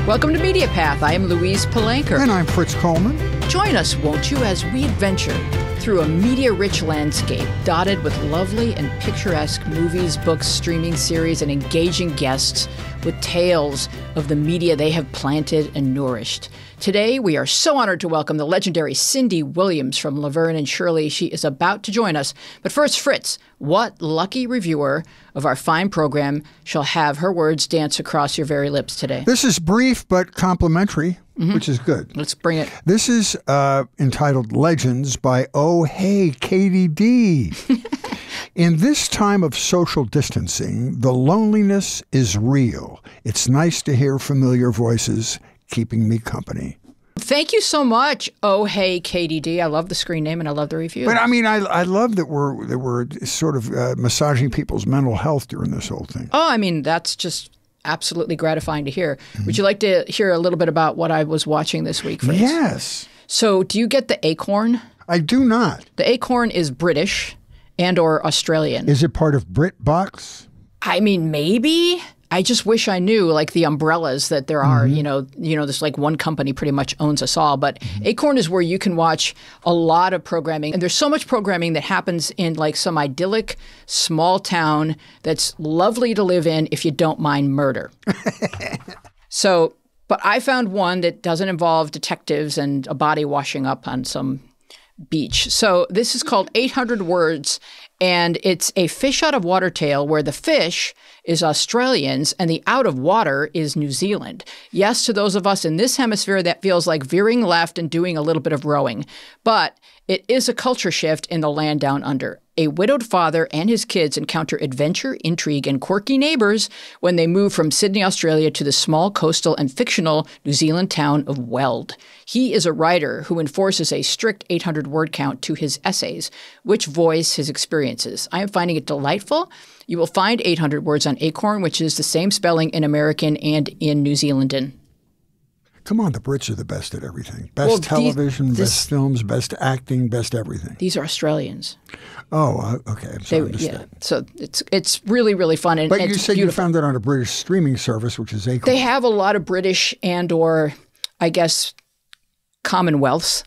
Welcome to Media Path. I am Louise Palanker. And I'm Fritz Coleman. Join us, won't you, as we adventure through a media-rich landscape dotted with lovely and picturesque movies, books, streaming series, and engaging guests with tales of the media they have planted and nourished. Today, we are so honored to welcome the legendary Cindy Williams from Laverne and Shirley. She is about to join us. But first, Fritz, what lucky reviewer of our fine program shall have her words dance across your very lips today? This is brief but complimentary, which is good. Let's bring it. This is entitled Legends by Oh Hey Katie D. In this time of social distancing, the loneliness is real. It's nice to hear familiar voices keeping me company. Thank you so much, Oh Hey Katie D. I love the screen name and I love the review. But I mean, I love that we're sort of massaging people's mental health during this whole thing. Oh, I mean, that's just absolutely gratifying to hear. Would you like to hear a little bit about what I was watching this week, Fritz? Yes. So do you get the Acorn? I do not. The Acorn is British and or Australian. Is it part of BritBox? I mean, maybe. I just wish I knew, like the umbrellas that there are, you know, there's like one company pretty much owns us all. But Acorn is where you can watch a lot of programming. And there's so much programming that happens in like some idyllic small town that's lovely to live in if you don't mind murder. But I found one that doesn't involve detectives and a body washing up on some beach. So this is called 800 Words. And it's a fish out of water tale where the fish is Australians and the out of water is New Zealand. Yes, to those of us in this hemisphere, that feels like veering left and doing a little bit of rowing. But it is a culture shift in the land down under. A widowed father and his kids encounter adventure, intrigue, and quirky neighbors when they move from Sydney, Australia to the small coastal and fictional New Zealand town of Weld. He is a writer who enforces a strict 800-word count to his essays, which voice his experiences. I am finding it delightful. You will find 800 Words on Acorn, which is the same spelling in American and in New Zealandan. Come on, the Brits are the best at everything. Best television, best films, best acting, best everything. These are Australians. Oh, okay. I'm sorry. Yeah. So it's really, really fun. And but it's you said beautiful. You found it on a British streaming service, which is Acorn. They have a lot of British and or, I guess, commonwealths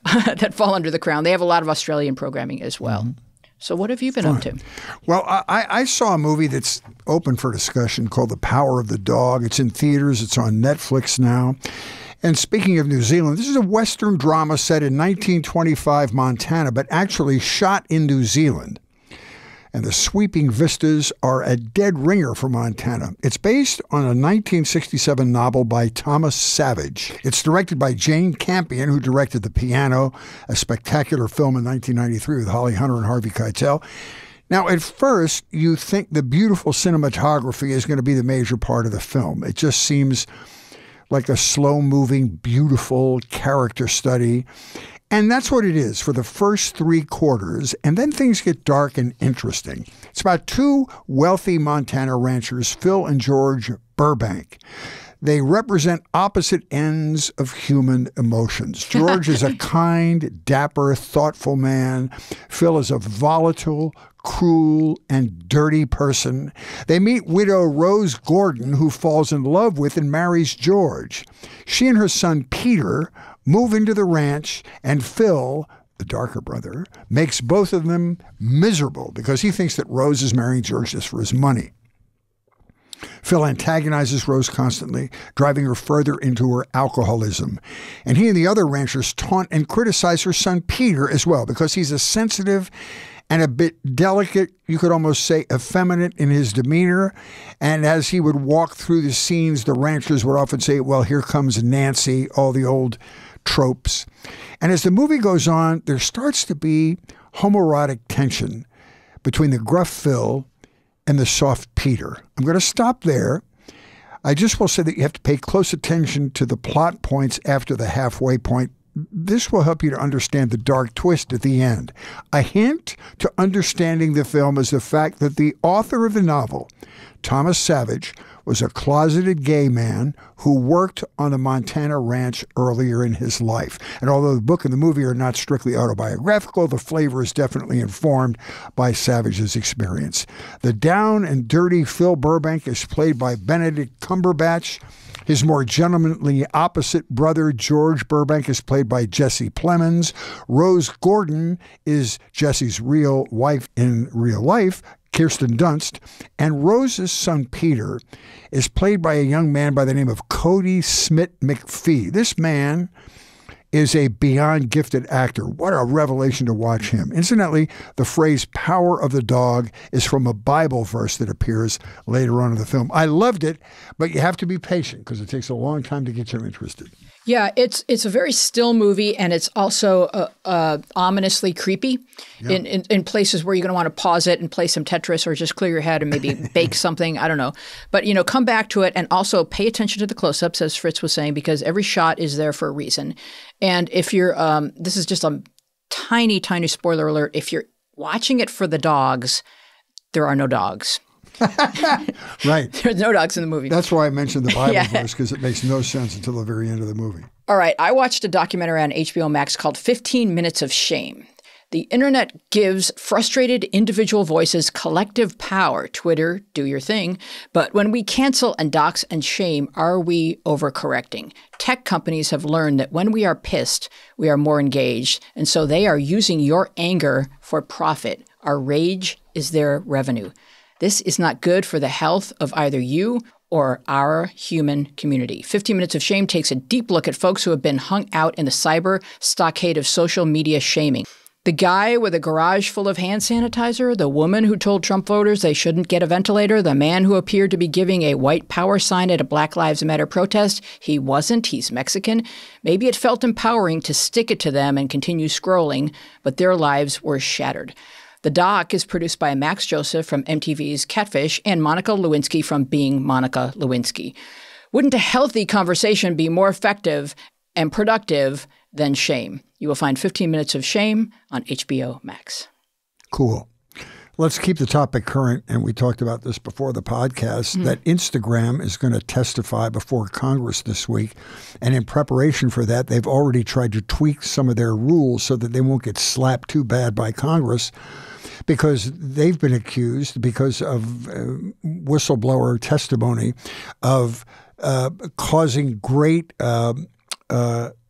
that fall under the crown. They have a lot of Australian programming as well. So what have you been up to? Well, I saw a movie that's open for discussion called The Power of the Dog. It's in theaters. It's on Netflix now. And speaking of New Zealand, this is a Western drama set in 1925 Montana, but actually shot in New Zealand. And the sweeping vistas are a dead ringer for Montana. It's based on a 1967 novel by Thomas Savage. It's directed by Jane Campion, who directed The Piano, a spectacular film in 1993 with Holly Hunter and Harvey Keitel. Now, at first, you think the beautiful cinematography is going to be the major part of the film. It just seems like a slow-moving, beautiful character study. And that's what it is for the first three quarters, and then things get dark and interesting. It's about two wealthy Montana ranchers, Phil and George Burbank. They represent opposite ends of human emotions. George is a kind, dapper, thoughtful man. Phil is a volatile, cruel, and dirty person. They meet widow Rose Gordon, who falls in love with and marries George. She and her son Peter move into the ranch, and Phil, the darker brother, makes both of them miserable because he thinks that Rose is marrying George just for his money. Phil antagonizes Rose constantly, driving her further into her alcoholism. And he and the other ranchers taunt and criticize her son Peter as well because he's a sensitive and a bit delicate, you could almost say effeminate in his demeanor. And as he would walk through the scenes, the ranchers would often say, well, here comes Nancy, all the old tropes. And as the movie goes on, there starts to be homoerotic tension between the gruff Phil and the soft Peter. I'm going to stop there. I just will say that you have to pay close attention to the plot points after the halfway point. This will help you to understand the dark twist at the end. A hint to understanding the film is the fact that the author of the novel, Thomas Savage, was a closeted gay man who worked on the Montana ranch earlier in his life. And although the book and the movie are not strictly autobiographical, the flavor is definitely informed by Savage's experience. The down and dirty Phil Burbank is played by Benedict Cumberbatch. His more gentlemanly opposite brother, George Burbank, is played by Jesse Plemons. Rose Gordon is Jesse's real wife in real life, Kirsten Dunst. And Rose's son, Peter, is played by a young man by the name of Cody Smith McPhee. This man is a beyond gifted actor. What a revelation to watch him. Incidentally, the phrase power of the dog is from a Bible verse that appears later on in the film. I loved it, but you have to be patient because it takes a long time to get you interested. Yeah, it's a very still movie, and it's also ominously creepy in places where you're going to want to pause it and play some Tetris or just clear your head and maybe bake something. I don't know. But, come back to it and also pay attention to the close-ups, as Fritz was saying, because every shot is there for a reason. And if you're this is just a tiny, tiny spoiler alert. If you're watching it for the dogs, there are no dogs. Right. There's no dogs in the movie. That's why I mentioned the Bible verse, because it makes no sense until the very end of the movie. All right. I watched a documentary on HBO Max called 15 Minutes of Shame. The internet gives frustrated individual voices collective power. Twitter, do your thing. But when we cancel and dox and shame, are we overcorrecting? Tech companies have learned that when we are pissed, we are more engaged. And so they are using your anger for profit. Our rage is their revenue. This is not good for the health of either you or our human community. 15 Minutes of Shame takes a deep look at folks who have been hung out in the cyber stockade of social media shaming. The guy with a garage full of hand sanitizer, the woman who told Trump voters they shouldn't get a ventilator, the man who appeared to be giving a white power sign at a Black Lives Matter protest. He wasn't. He's Mexican. Maybe it felt empowering to stick it to them and continue scrolling, but their lives were shattered. The doc is produced by Max Joseph from MTV's Catfish and Monica Lewinsky from Being Monica Lewinsky. Wouldn't a healthy conversation be more effective and productive than shame? You will find 15 Minutes of Shame on HBO Max. Cool. Let's keep the topic current, and we talked about this before the podcast, that Instagram is going to testify before Congress this week. And in preparation for that, they've already tried to tweak some of their rules so that they won't get slapped too bad by Congress, because they've been accused, because of whistleblower testimony, of causing great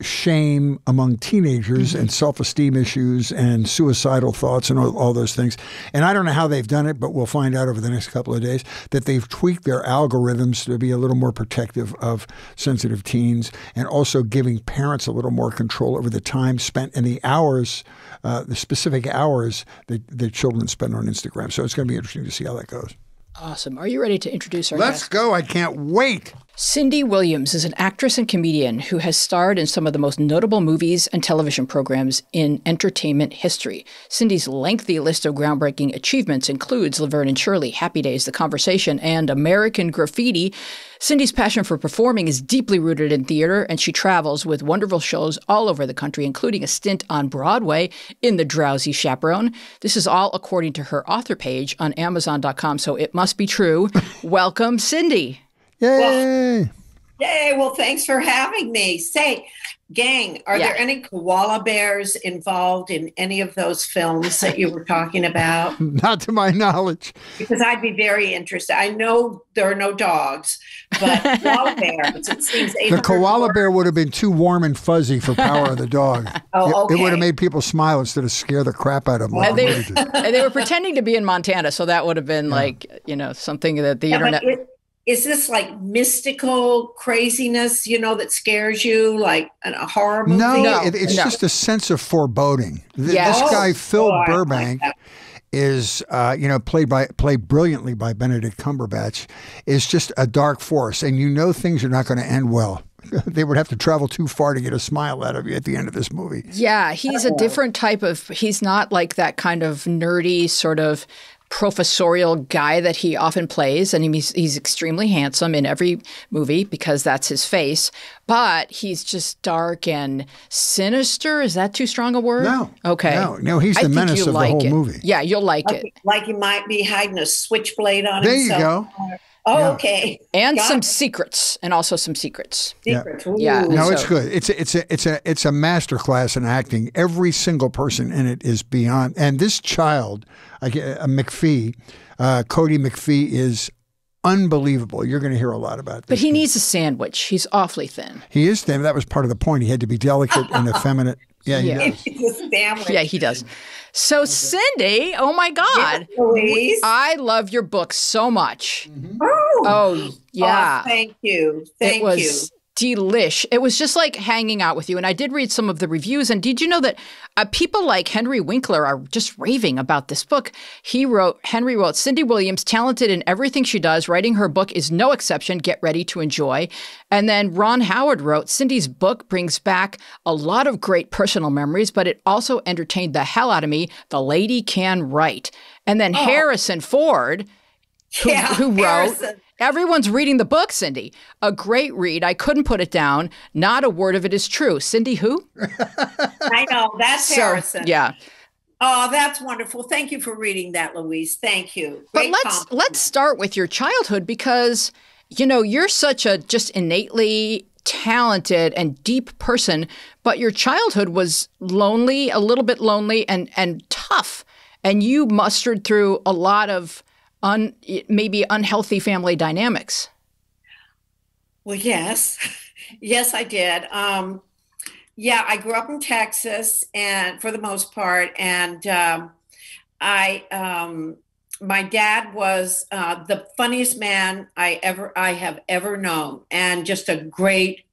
shame among teenagers and self-esteem issues and suicidal thoughts and all those things. And I don't know how they've done it, but we'll find out over the next couple of days that they've tweaked their algorithms to be a little more protective of sensitive teens, and also giving parents a little more control over the time spent and the hours, the specific hours that the children spend on Instagram. So it's going to be interesting to see how that goes. Awesome. Are you ready to introduce our Let's guest? go. I can't wait. Cindy Williams is an actress and comedian who has starred in some of the most notable movies and television programs in entertainment history. Cindy's lengthy list of groundbreaking achievements includes Laverne and Shirley, Happy Days, The Conversation, and American Graffiti. Cindy's passion for performing is deeply rooted in theater, and she travels with wonderful shows all over the country, including a stint on Broadway in The Drowsy Chaperone. This is all according to her author page on Amazon.com, so it must be true. Welcome, Cindy. Yay! Well, thanks for having me. Say, gang, are there any koala bears involved in any of those films that you were talking about? Not to my knowledge. Because I'd be very interested. I know there are no dogs, but koala bears, it seems. The koala bear would have been too warm and fuzzy for Power of the Dog. Okay. It would have made people smile instead of scare the crap out of them. And they were pretending to be in Montana, so that would have been something that the internet... Is this like mystical craziness, that scares you, like a horror movie? No, it's just a sense of foreboding. This guy, Phil Burbank, is, played brilliantly by Benedict Cumberbatch, is just a dark force. And things are not going to end well. They would have to travel too far to get a smile out of you at the end of this movie. Yeah, he's a different type of, he's not like that kind of nerdy sort of professorial guy that he often plays, and he's extremely handsome in every movie because that's his face, but he's just dark and sinister. Is that too strong a word? No. Okay. No, he's the menace of the whole movie. Yeah, you'll like it. Like he might be hiding a switchblade on there himself. There you go. Oh, Yeah. okay. And Got some it. secrets, and also some secrets. Secrets. Yeah. Ooh. No, So- it's good. It's a master class in acting. Every single person in it is beyond. And this child, McPhee, Cody McPhee, is unbelievable. You're going to hear a lot about this. But he kid. needs a sandwich. He's awfully thin. He is thin. That was part of the point. He had to be delicate and effeminate. Yeah, he Yeah. does. It's a sandwich. Yeah, he does. So Cindy, oh my God. Louise. I love your book so much. Oh, Oh, yeah. Oh, thank you. Thank it was you. delish. It was just like hanging out with you. And I did read some of the reviews. And did you know that people like Henry Winkler are just raving about this book? Henry wrote, Cindy Williams, talented in everything she does. Writing her book is no exception. Get ready to enjoy. And then Ron Howard wrote, Cindy's book brings back a lot of great personal memories, but it also entertained the hell out of me. The lady can write. And then Harrison Ford, who wrote, Harrison. Everyone's reading the book, Cindy. A great read. I couldn't put it down. Not a word of it is true. Cindy who? I know. That's Harrison. Yeah. Oh, that's wonderful. Thank you for reading that, Louise. Thank you. But Great let's compliment. start with your childhood because, you know, you're such a just innately talented and deep person, but your childhood was lonely, a little bit lonely and tough. And you mustered through a lot of maybe unhealthy family dynamics. Well, yes. Yes, I did. Yeah, I grew up in Texas, and for the most part, and my dad was the funniest man I have ever known, and just a great,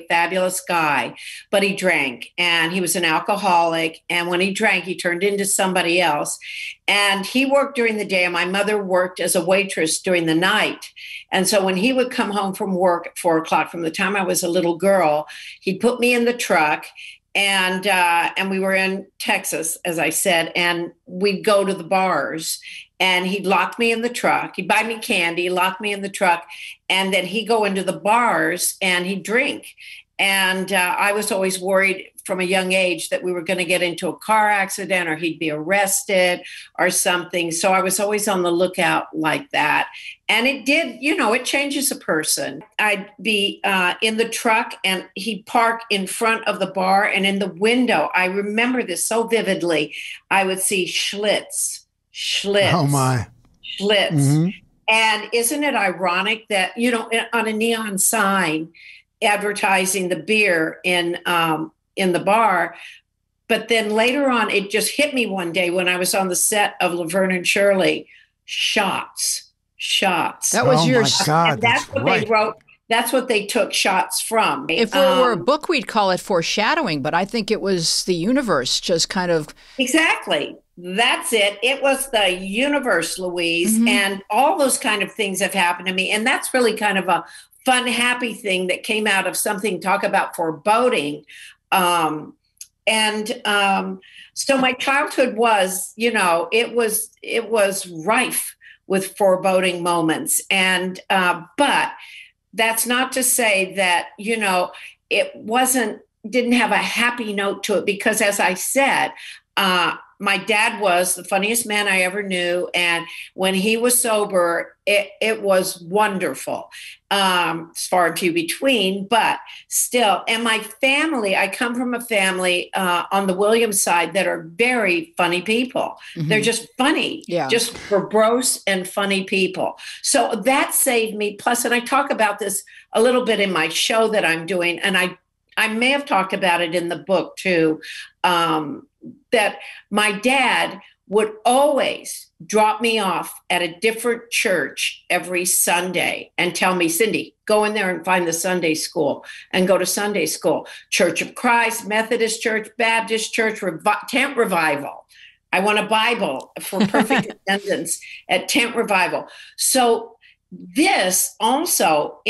fabulous guy. But he drank, and he was an alcoholic. And when he drank, he turned into somebody else. And he worked during the day, and my mother worked as a waitress during the night. And so when he would come home from work at 4 o'clock, from the time I was a little girl, he'd put me in the truck. And we were in Texas, as I said, and we'd go to the bars. And he'd lock me in the truck. He'd buy me candy, lock me in the truck, and then he'd go into the bars and he'd drink. And I was always worried from a young age that we were going to get into a car accident or he'd be arrested or something. So I was always on the lookout like that. And it did, you know, it changes a person. I'd be in the truck and he'd park in front of the bar, and in the window, I remember this so vividly, I would see Schlitz. Oh my. Schlitz. Mm-hmm. And isn't it ironic that, you know, on a neon sign advertising the beer in the bar, but then later on it just hit me one day when I was on the set of Laverne and Shirley, shots. That was your my God, And that's what right. they wrote. That's what they took shots from. If it were a book, we'd call it foreshadowing, but I think it was the universe just kind of. Exactly. That's it. It was the universe, Louise. Mm-hmm. And all those kind of things have happened to me. And that's really kind of a fun, happy thing that came out of something, talk about foreboding. So my childhood was, you know, it was rife with foreboding moments. And, but that's not to say that, you know, didn't have a happy note to it, because as I said, my dad was the funniest man I ever knew. And when he was sober, it was wonderful. Far and few between, but still. And my family, I come from a family on the Williams side that are very funny people. Mm-hmm. They're just funny, just verbose and funny people. So that saved me. Plus, and I talk about this a little bit in my show that I'm doing, and I may have talked about it in the book too, that my dad would always drop me off at a different church every Sunday and tell me, Cindy, go in there and find the Sunday school and go to Sunday school. Church of Christ, Methodist Church, Baptist Church, Tent Revival. I want a Bible for perfect attendance at Tent Revival. So this also,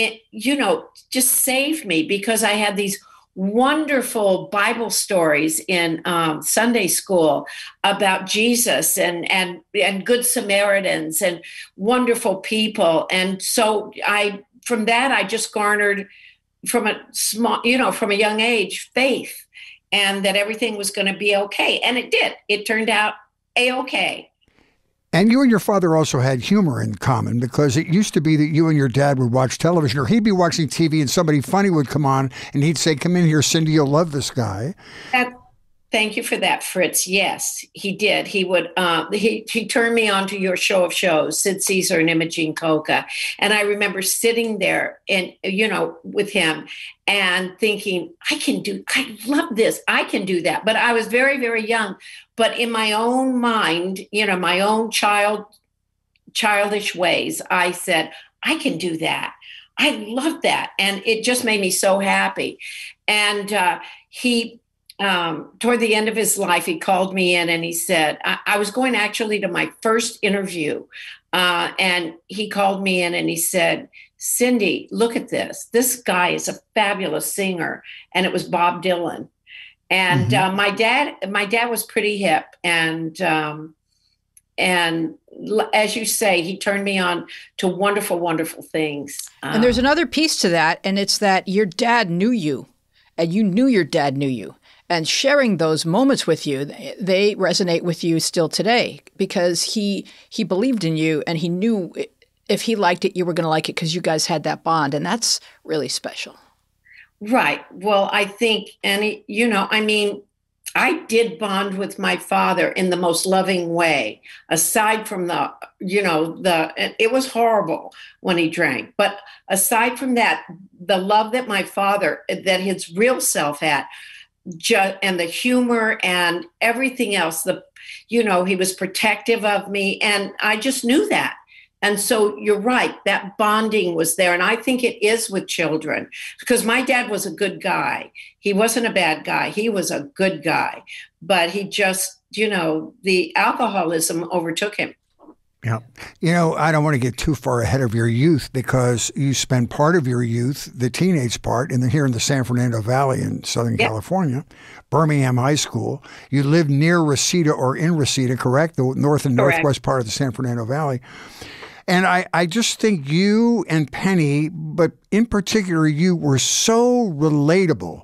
just saved me, because I had these wonderful Bible stories in Sunday school about Jesus and Good Samaritans and wonderful people. And so I just garnered from a young age, faith, and that everything was going to be okay. And it did. It turned out A-okay. And you and your father also had humor in common, because it used to be that you and your dad would watch television, or he'd be watching TV and somebody funny would come on and he'd say, "Come in here, Cindy, you'll love this guy." Thank you for that, Fritz. Yes, he did. He would. He turned me on to your show of shows, Sid Caesar and Imogene Coca, and I remember sitting there and with him and thinking, I love this. I can do that. But I was very, very young. But in my own mind, my own childish ways, I said, I can do that. I love that, and it just made me so happy. And he. Toward the end of his life, he called me in and he said, I was going actually to my first interview. And he called me in and he said, "Cindy, look at this. This guy is a fabulous singer." And it was Bob Dylan. And my dad was pretty hip. And as you say, he turned me on to wonderful, wonderful things. And there's another piece to that. And it's that your dad knew you and you knew your dad knew you. And sharing those moments with you, they resonate with you still today, because he believed in you and he knew if he liked it, you were going to like it, because you guys had that bond. And that's really special. Right. Well, I think, and I did bond with my father in the most loving way, aside from it was horrible when he drank. But aside from that, the love that my father, that his real self had, and the humor and everything else, he was protective of me, and I just knew that. And so you're right, that bonding was there. And I think it is with children, because my dad was a good guy. He wasn't a bad guy. He was a good guy, but he just, the alcoholism overtook him. Yeah. I don't want to get too far ahead of your youth, because you spent part of your youth, the teenage part, here in the San Fernando Valley in Southern California, Birmingham High School. You lived near Reseda or in Reseda, correct? The north and northwest part of the San Fernando Valley. And I just think you and Penny, but in particular you, were so relatable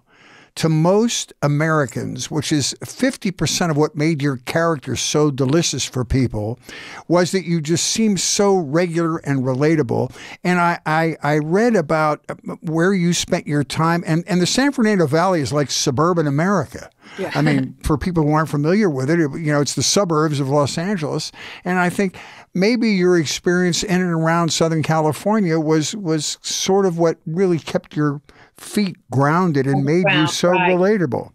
to most Americans, which is 50% of what made your character so delicious for people, was that you just seemed so regular and relatable. And I read about where you spent your time, and the San Fernando Valley is like suburban America. Yeah. I mean, for people who aren't familiar with it, it's the suburbs of Los Angeles. And I think maybe your experience in and around Southern California was sort of what really kept your feet grounded and made you so relatable.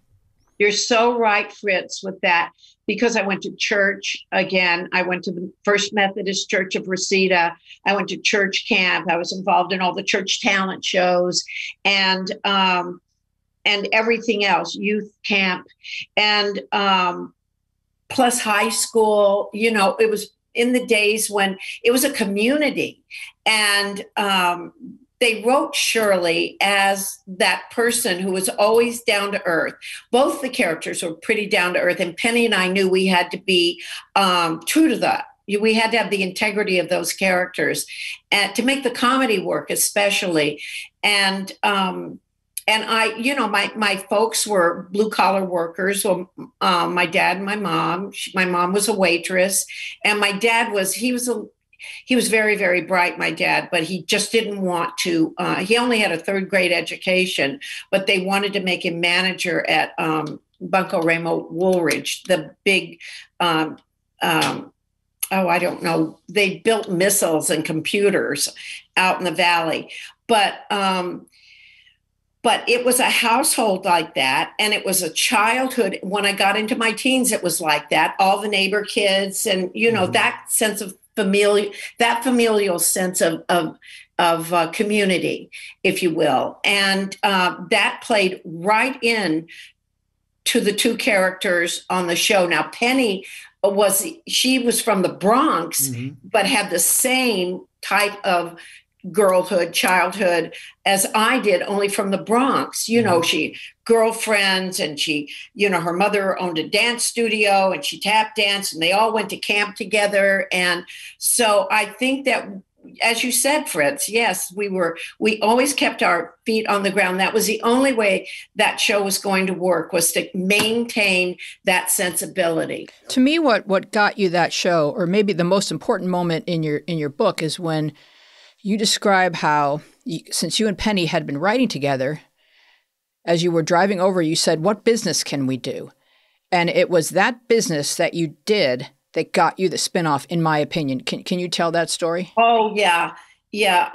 You're so right, Fritz, with that, because I went to church again. I went to the First Methodist Church of Reseda. I went to church camp. I was involved in all the church talent shows and everything else, youth camp, and plus high school. It was in the days when it was a community, and they wrote Shirley as that person who was always down to earth. Both the characters were pretty down to earth, and Penny and I knew we had to be true to that. We had to have the integrity of those characters, and to make the comedy work, especially. And I, my folks were blue collar workers. So, my dad and my mom. My mom was a waitress, and my dad he was very, very bright, my dad, but he just didn't want to. He only had a third grade education, but they wanted to make him manager at Bunko Ramo Woolridge, the big, I don't know. They built missiles and computers out in the valley. But it was a household like that, and it was a childhood. When I got into my teens, it was like that. All the neighbor kids, and that sense of familial sense of community, if you will, and that played right in to the two characters on the show. Now, Penny was from the Bronx, but had the same type of childhood as I did, only from the Bronx. She girlfriends, and she, her mother owned a dance studio, and she tap danced, and they all went to camp together. And so I think that, as you said, Fritz, yes, we always kept our feet on the ground. That was the only way that show was going to work, was to maintain that sensibility. To me, what got you that show, or maybe the most important moment in your book, is when you describe how, since you and Penny had been writing together, as you were driving over, you said, "What business can we do?" And it was that business that you did that got you the spinoff, in my opinion. Can you tell that story? Oh, yeah. Yeah.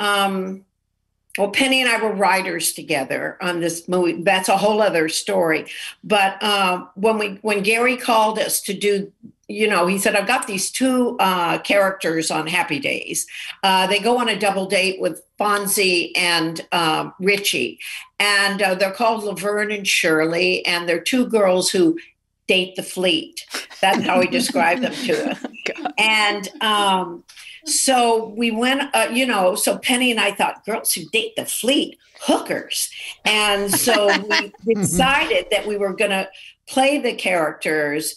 Well, Penny and I were writers together on this movie. That's a whole other story. But when Garry called us to do, he said, "I've got these two characters on Happy Days. They go on a double date with Fonzie and Richie. And they're called Laverne and Shirley. And they're two girls who date the fleet." That's how he described them to us. And so we went, so Penny and I thought, girls who date the fleet, hookers. And so we decided that we were going to play the characters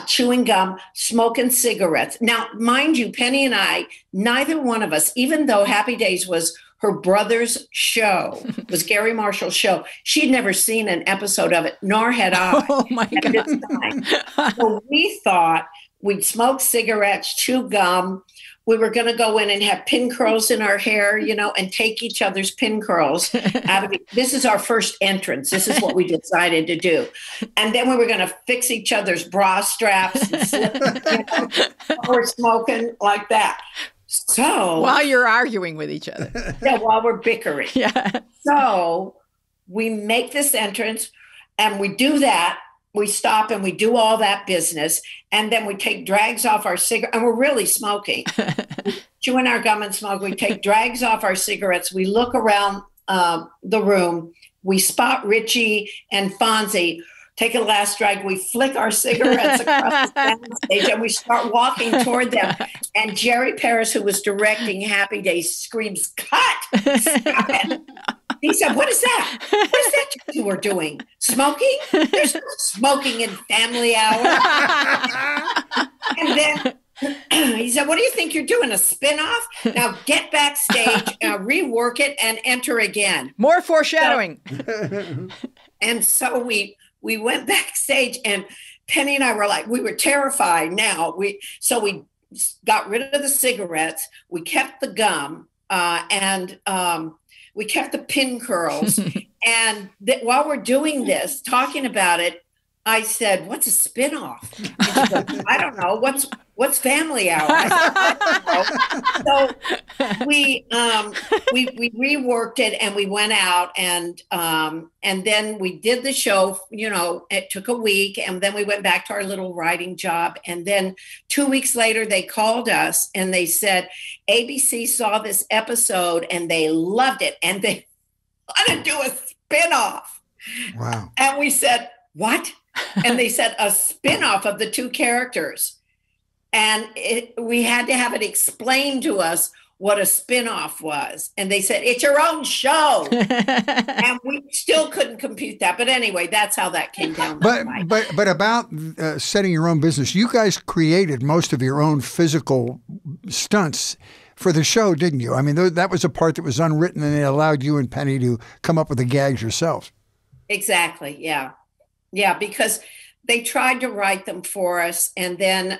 chewing gum, smoking cigarettes. Now, mind you, Penny and I, neither one of us, even though Happy Days was her brother's show, was Garry Marshall's show, she'd never seen an episode of it, nor had I. Oh, my God. This time. So we thought we'd smoke cigarettes, chew gum. We were going to go in and have pin curls in our hair, and take each other's pin curls out of it. This is our first entrance. This is what we decided to do. And then we were going to fix each other's bra straps and slip, we're smoking like that. So while you're arguing with each other. Yeah, while we're bickering. Yeah. So we make this entrance and we do that. We stop and we do all that business. And then we take drags off our cigarette. And we're really smoking. Chewing our gum and smoke. We take drags off our cigarettes. We look around the room. We spot Richie and Fonzie. Take a last drag. We flick our cigarettes across the stage and we start walking toward them. And Jerry Paris, who was directing Happy Days, screams, "Cut!" Stop it. He said, "What is that? What is that you were doing? Smoking? There's no smoking in Family Hour." And then he said, "What do you think you're doing? A spinoff? Now get backstage, rework it, and enter again." More foreshadowing. So we went backstage, and Penny and I were like, we were terrified now. So we got rid of the cigarettes. We kept the gum, and we kept the pin curls. And while we're doing this, talking about it, I said, "What's a spinoff?" And she goes, "I don't know. What's Family Hour?" I said, "I don't know." So we reworked it and we went out and then we did the show. It took a week, and then we went back to our little writing job. And then 2 weeks later, they called us and they said, "ABC saw this episode and they loved it and they want to do a spinoff." Wow! And we said, "What?" And they said, "A spinoff of the two characters." And we had to have it explained to us what a spinoff was. And they said, "It's your own show." And we still couldn't compute that. But anyway, that's how that came down. But about setting your own business, you guys created most of your own physical stunts for the show, didn't you? I mean, that was a part that was unwritten, and they allowed you and Penny to come up with the gags yourselves. Exactly. Yeah. Yeah, because they tried to write them for us, and then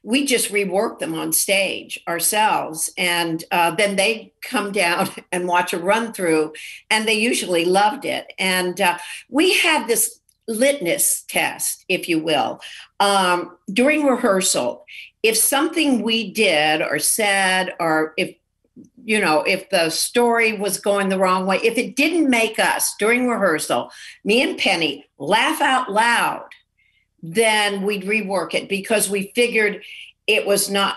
we just reworked them on stage ourselves. And then they come down and watch a run through, and they usually loved it. And we had this litmus test, if you will, during rehearsal. If something we did or said, or if the story was going the wrong way, if it didn't make us during rehearsal, me and Penny, laugh out loud, then we'd rework it, because we figured it was not,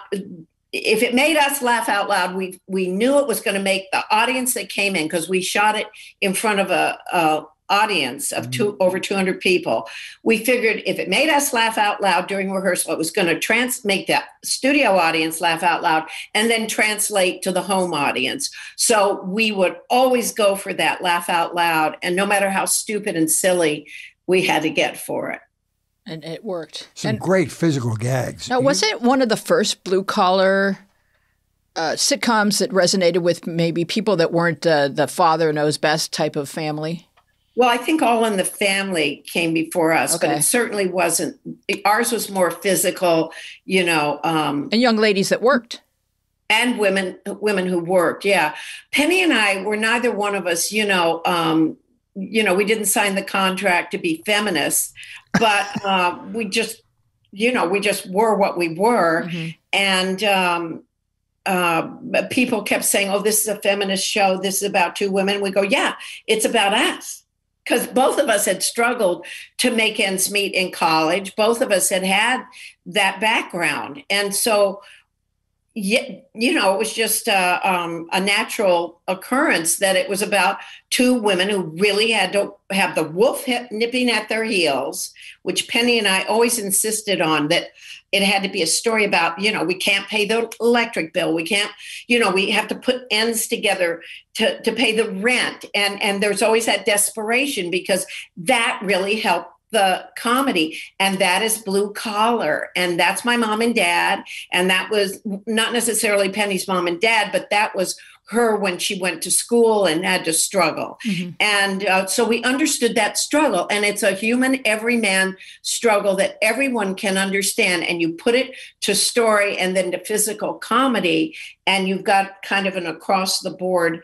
if it made us laugh out loud, we knew it was going to make the audience that came in, because we shot it in front of a audience of over 200 people. We figured if it made us laugh out loud during rehearsal, it was going to make the studio audience laugh out loud and then translate to the home audience. So we would always go for that laugh out loud, and no matter how stupid and silly we had to get for it. And it worked. Some great physical gags. Now, was it one of the first blue collar sitcoms that resonated with maybe people that weren't the father knows best type of family? Well, I think All in the Family came before us, Okay. but it certainly wasn't. Ours was more physical, And young ladies that worked. and women who worked. Yeah, Penny and I were neither one of us. We didn't sign the contract to be feminists, but we just were what we were, and. People kept saying, "Oh, this is a feminist show. This is about two women." We go, "Yeah, it's about us." Because both of us had struggled to make ends meet in college. Both of us had that background. And so, it was just a natural occurrence that it was about two women who really had to have the wolf nipping at their heels, which Penny and I always insisted on, that it had to be a story about, we can't pay the electric bill. We can't, we have to put ends together to pay the rent. And there's always that desperation, because that really helped the comedy. And that is Blue Collar. And that's my mom and dad. And that was not necessarily Penny's mom and dad, but that was her when she went to school and had to struggle. And so we understood that struggle. And it's a human, everyman struggle that everyone can understand. And you put it to story and then to physical comedy, and you've got kind of an across the board,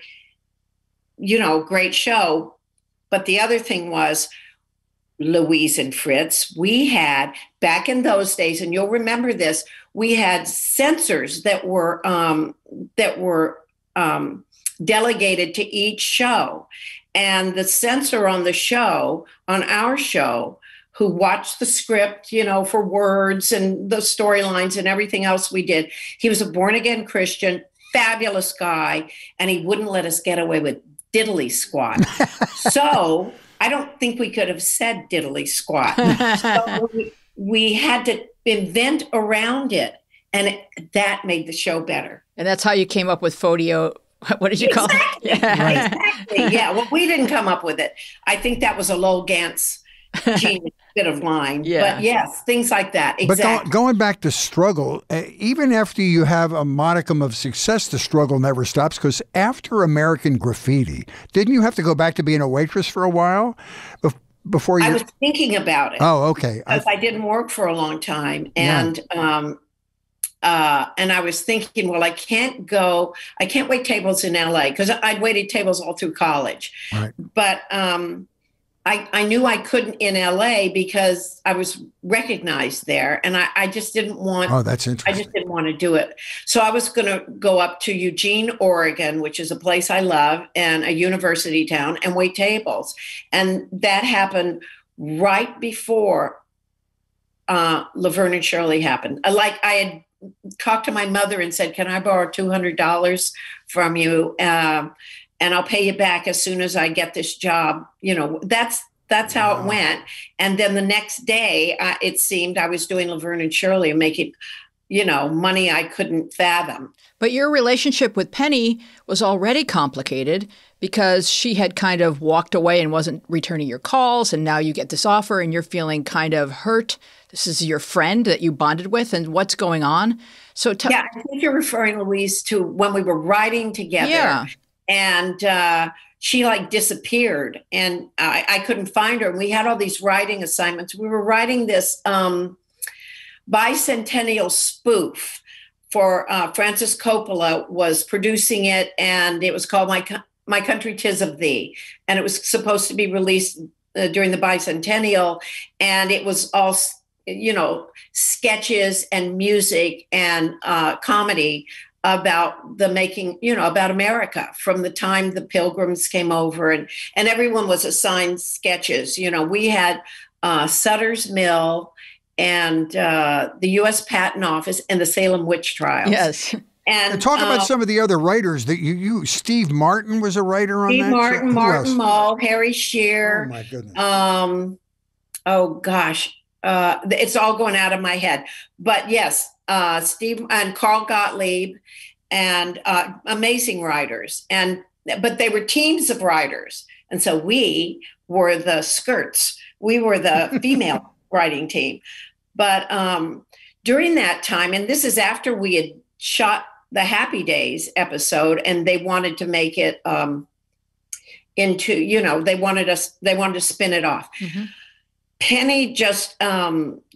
great show. But the other thing was, Louise and Fritz, we had back in those days, and you'll remember this, we had censors that were delegated to each show. And the censor on our show, who watched the script, for words and the storylines and everything else we did, he was a born-again Christian, fabulous guy, and he wouldn't let us get away with diddly squat. So I don't think we could have said diddly squat. So we had to invent around it, and that made the show better. And that's how you came up with Fodio. What did you call it? Yeah. Exactly. Yeah. Well, we didn't come up with it. I think that was a Lowell Gantz genius bit of line. Yeah. But yes, things like that. Exactly. But going back to struggle, even after you have a modicum of success, the struggle never stops. Because after American Graffiti, didn't you have to go back to being a waitress for a while before you? I was thinking about it. Oh, okay. Because I didn't work for a long time, and I was thinking, well, I can't wait tables in LA, because I'd waited tables all through college. Right. But I knew I couldn't in LA because I was recognized there, and I just didn't want. Oh, that's interesting. I just didn't want to do it. So I was going to go up to Eugene, Oregon, which is a place I love and a university town, and wait tables. And that happened right before Laverne and Shirley happened. I had talked to my mother and said, "Can I borrow $200 from you? And I'll pay you back as soon as I get this job." That's how it went. And then the next day, it seemed I was doing Laverne and Shirley and making, money I couldn't fathom. But your relationship with Penny was already complicated because she had kind of walked away and wasn't returning your calls. And now you get this offer and you're feeling kind of hurt. This is your friend that you bonded with, and what's going on? So yeah, I think you're referring, Louise, to when we were writing together. Yeah. And she disappeared, and I couldn't find her. And we had all these writing assignments. We were writing this bicentennial spoof for Francis Coppola was producing it, and it was called My Country 'Tis of Thee. And it was supposed to be released during the bicentennial. And it was all, sketches and music and comedy about the making, about America from the time the Pilgrims came over, and everyone was assigned sketches. We had Sutter's Mill and the U.S. Patent Office and the Salem witch trials. Yes. And talk about some of the other writers that you Steve Martin was a writer on Steve that. Martin, Martin Mull, Harry Shearer. Oh my goodness. Oh gosh. It's all going out of my head. But yes, Steve and Carl Gottlieb, and amazing writers. But they were teams of writers. And so we were the skirts. We were the female writing team. But during that time, and this is after we had shot the Happy Days episode, and they wanted to make it into, you know, they wanted to spin it off. Mm-hmm. Penny just,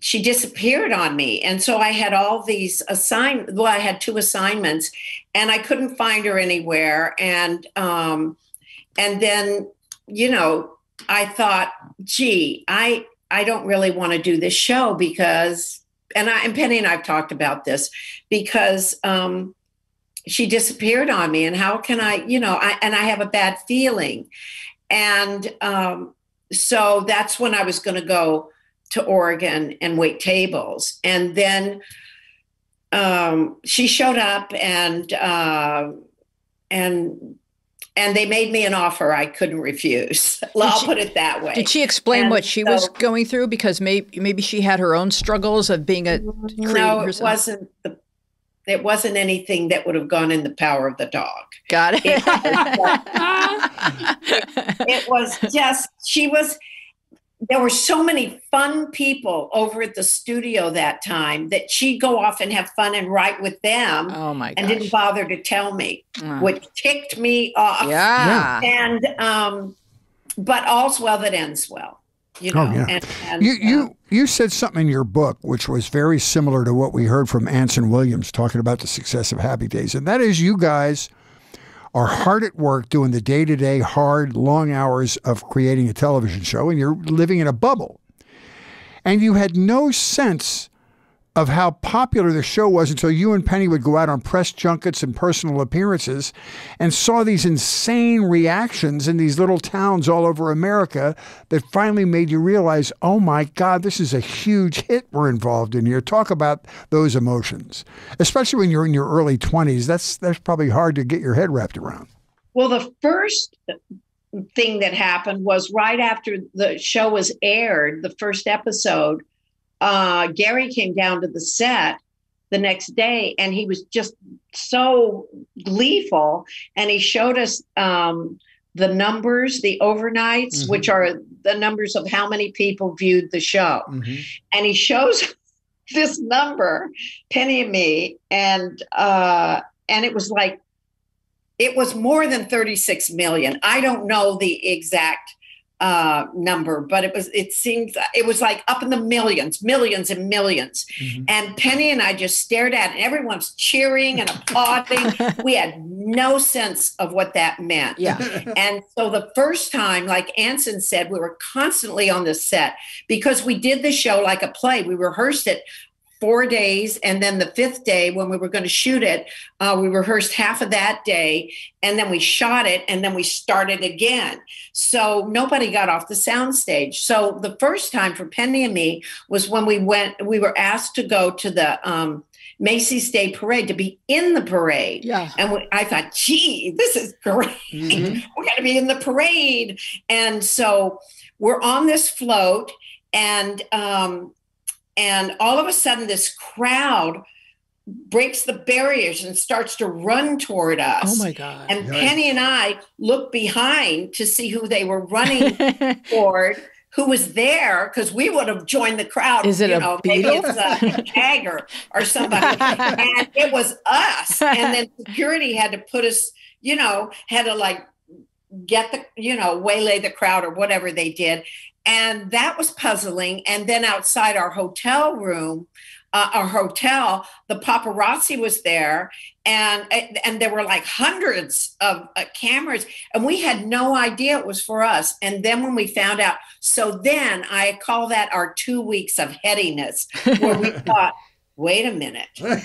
she disappeared on me. And so I had all these I had 2 assignments and I couldn't find her anywhere. And then, you know, I thought, gee, I don't really want to do this show because, and Penny and I've talked about this, because she disappeared on me, and how can I, you know, I have a bad feeling. And so that's when I was going to go to Oregon and wait tables. And then she showed up, and they made me an offer I couldn't refuse. I'll put it that way. Did she explain what she was going through? Because maybe she had her own struggles of being creating herself. It wasn't anything that would have gone in the power of the dog. Got it. It was just, there were so many fun people over at the studio that time that she'd go off and have fun and write with them. Oh my gosh. And didn't bother to tell me, which ticked me off. Yeah. And, but all's well that ends well. You know, you said something in your book which was very similar to what we heard from Anson Williams talking about the success of Happy Days, and that is you guys are hard at work doing the day-to-day, hard, long hours of creating a television show, and you're living in a bubble. And you had no sense of how popular the show was until you and Penny would go out on press junkets and personal appearances and saw these insane reactions in these little towns all over America that finally made you realize, oh my God, this is a huge hit we're involved in here. Talk about those emotions, especially when you're in your early 20s. That's probably hard to get your head wrapped around. Well, the first thing that happened was right after the show was aired, the first episode, Garry came down to the set the next day, and he was just so gleeful. And he showed us the numbers, the overnights, mm-hmm. which are the numbers of how many people viewed the show. Mm-hmm. And he shows this number, Penny and me, and it was like, it was more than 36 million. I don't know the exact number, but it seemed it was like up in the millions and millions. Mm-hmm. And Penny and I just stared at it, and everyone's cheering and applauding. We had no sense of what that meant. Yeah. And so the first time, like Anson said, we were constantly on the set because we did the show like a play. We rehearsed it 4 days, and then the 5th day when we were going to shoot it, we rehearsed half of that day, and then we shot it, and then we started again. So nobody got off the soundstage. So the first time for Penny and me was when we were asked to go to the Macy's Day Parade, to be in the parade. Yeah. And I thought, gee, this is great. Mm-hmm. We're going to be in the parade. And so we're on this float, and all of a sudden, this crowd breaks the barriers and starts to run toward us. Oh, my God. And Penny and I look behind to see who they were running toward, who was there, because we would have joined the crowd. Is it maybe it's a Jagger or somebody. And it was us. And then security had to put us, had to like get the, waylay the crowd or whatever they did. And that was puzzling. And then outside our hotel room, the paparazzi was there, and there were like hundreds of cameras, and we had no idea it was for us. And then when we found out, so then I call that our 2 weeks of headiness, where we thought, wait a minute, for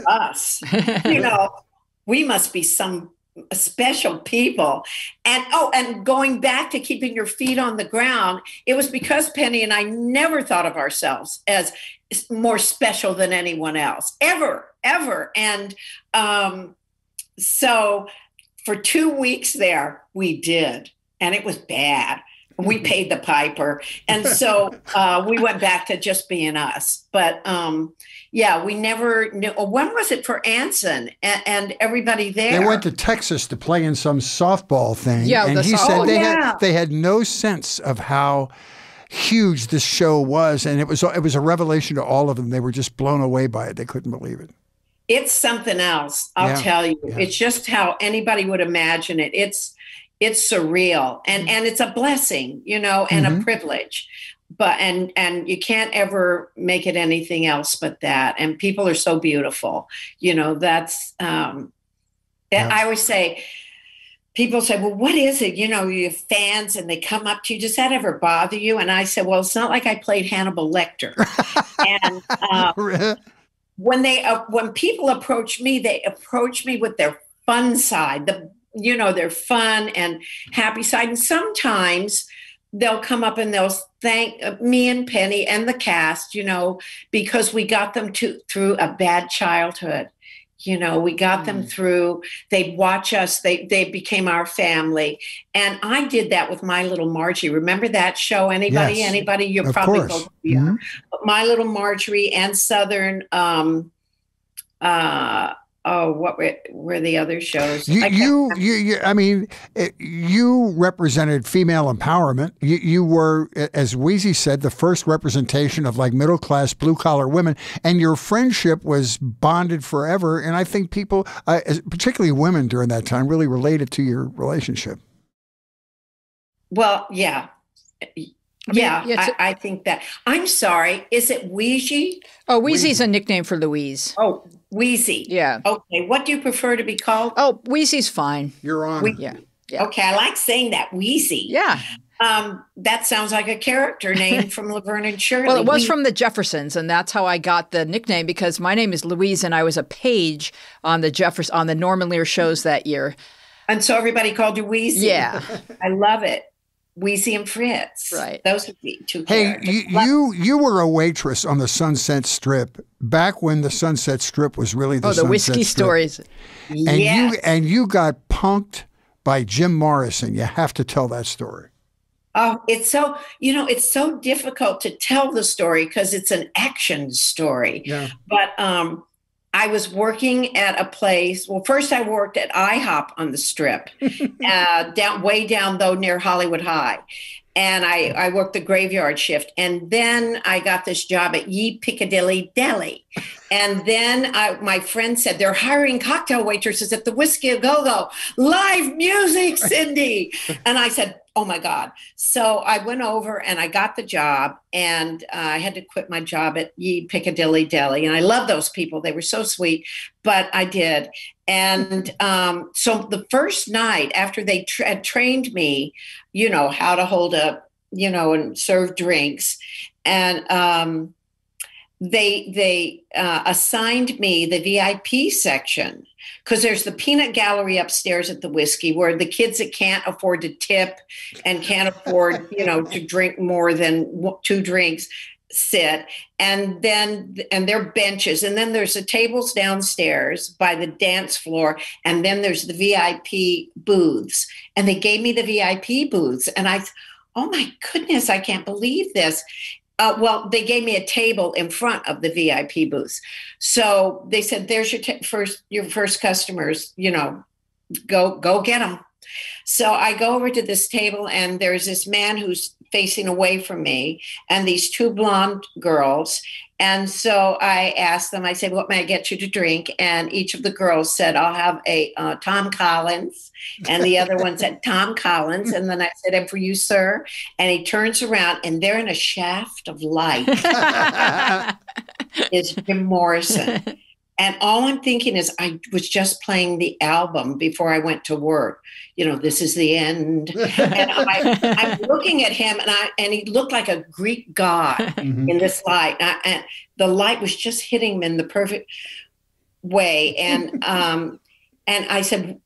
us, we must be some special people. And going back to keeping your feet on the ground, it was because Penny and I never thought of ourselves as more special than anyone else, ever. And so for 2 weeks there, we did, and it was bad. We paid the piper. And so we went back to just being us. But we never knew. When was it for Anson and everybody there? They went to Texas to play in some softball thing. Yeah, and he said they had no sense of how huge this show was. And it was a revelation to all of them. They were just blown away by it. They couldn't believe it. It's something else, I'll tell you. Yeah. It's just how anybody would imagine it. It's surreal, and it's a blessing, you know, and a privilege. But and you can't ever make it anything else but that. And people are so beautiful, you know. That's I always say, people say, well, what is it? You know, you have fans and they come up to you. Does that ever bother you? And I said, well, it's not like I played Hannibal Lecter. And when people approach me, they approach me with their fun side, their fun and happy side. And sometimes they'll come up and they'll thank me and Penny and the cast, you know, because we got them through a bad childhood. You know, we got them through, they'd watch us, they became our family. And I did that with My Little Marjorie. Remember that show? Anybody? You're of probably course. both. Yeah. But My Little Marjorie and Southern, what were the other shows? You represented female empowerment. You were, as Weezy said, the first representation of like middle-class, blue-collar women, and your friendship was bonded forever. And I think people, particularly women during that time, really related to your relationship. Well, yeah. I think that. I'm sorry. Is it Weezy? Oh, Weezy's a nickname for Louise. Oh, Weezy. Yeah. Okay. What do you prefer to be called? Oh, Weezy's fine. You're on. Yeah. Okay. I like saying that, Weezy. Yeah. That sounds like a character name from Laverne and Shirley. Well, it was from the Jeffersons, and that's how I got the nickname, because my name is Louise, and I was a page on the Norman Lear shows that year. And so everybody called you Weezy. Yeah. I love it. Weezy and Fritz. Right. Those would be two Hey, characters. you were a waitress on the Sunset Strip back when the Sunset Strip was really the Sunset whiskey Strip. stories. And you got punked by Jim Morrison. You have to tell that story. Oh, it's so difficult to tell the story because it's an action story. Yeah. But I was working at a place. Well, first I worked at IHOP on the Strip, way down though near Hollywood High. And I worked the graveyard shift. And then I got this job at Ye Piccadilly Deli. And then my friend said, they're hiring cocktail waitresses at the Whiskey A Go-Go. Live music, Cindy. And I said, oh my God. So I went over and I got the job, and I had to quit my job at Ye Piccadilly Deli. And I love those people. They were so sweet, but I did. And so the first night after they had trained me, you know, how to hold up, you know, and serve drinks. And they assigned me the VIP section, because there's the peanut gallery upstairs at the Whiskey, where the kids that can't afford to tip and can't afford, you know, to drink more than 2 drinks sit. And there are benches. And then there's the tables downstairs by the dance floor. And then there's the VIP booths. And they gave me the VIP booths. And oh my goodness, I can't believe this. Well, they gave me a table in front of the VIP booths. So they said, there's your first customers, you know, go get them. So I go over to this table, and there's this man who's facing away from me and these 2 blonde girls. And so I asked them, I said, what may I get you to drink? And each of the girls said, I'll have a Tom Collins. And the other one said, Tom Collins. And then I said, and for you, sir? And he turns around, and they're in a shaft of light. Is Jim Morrison. And all I'm thinking is, I was just playing the album before I went to work. You know, this is the end. And I'm looking at him, and he looked like a Greek god in this light. And the light was just hitting him in the perfect way. And I said,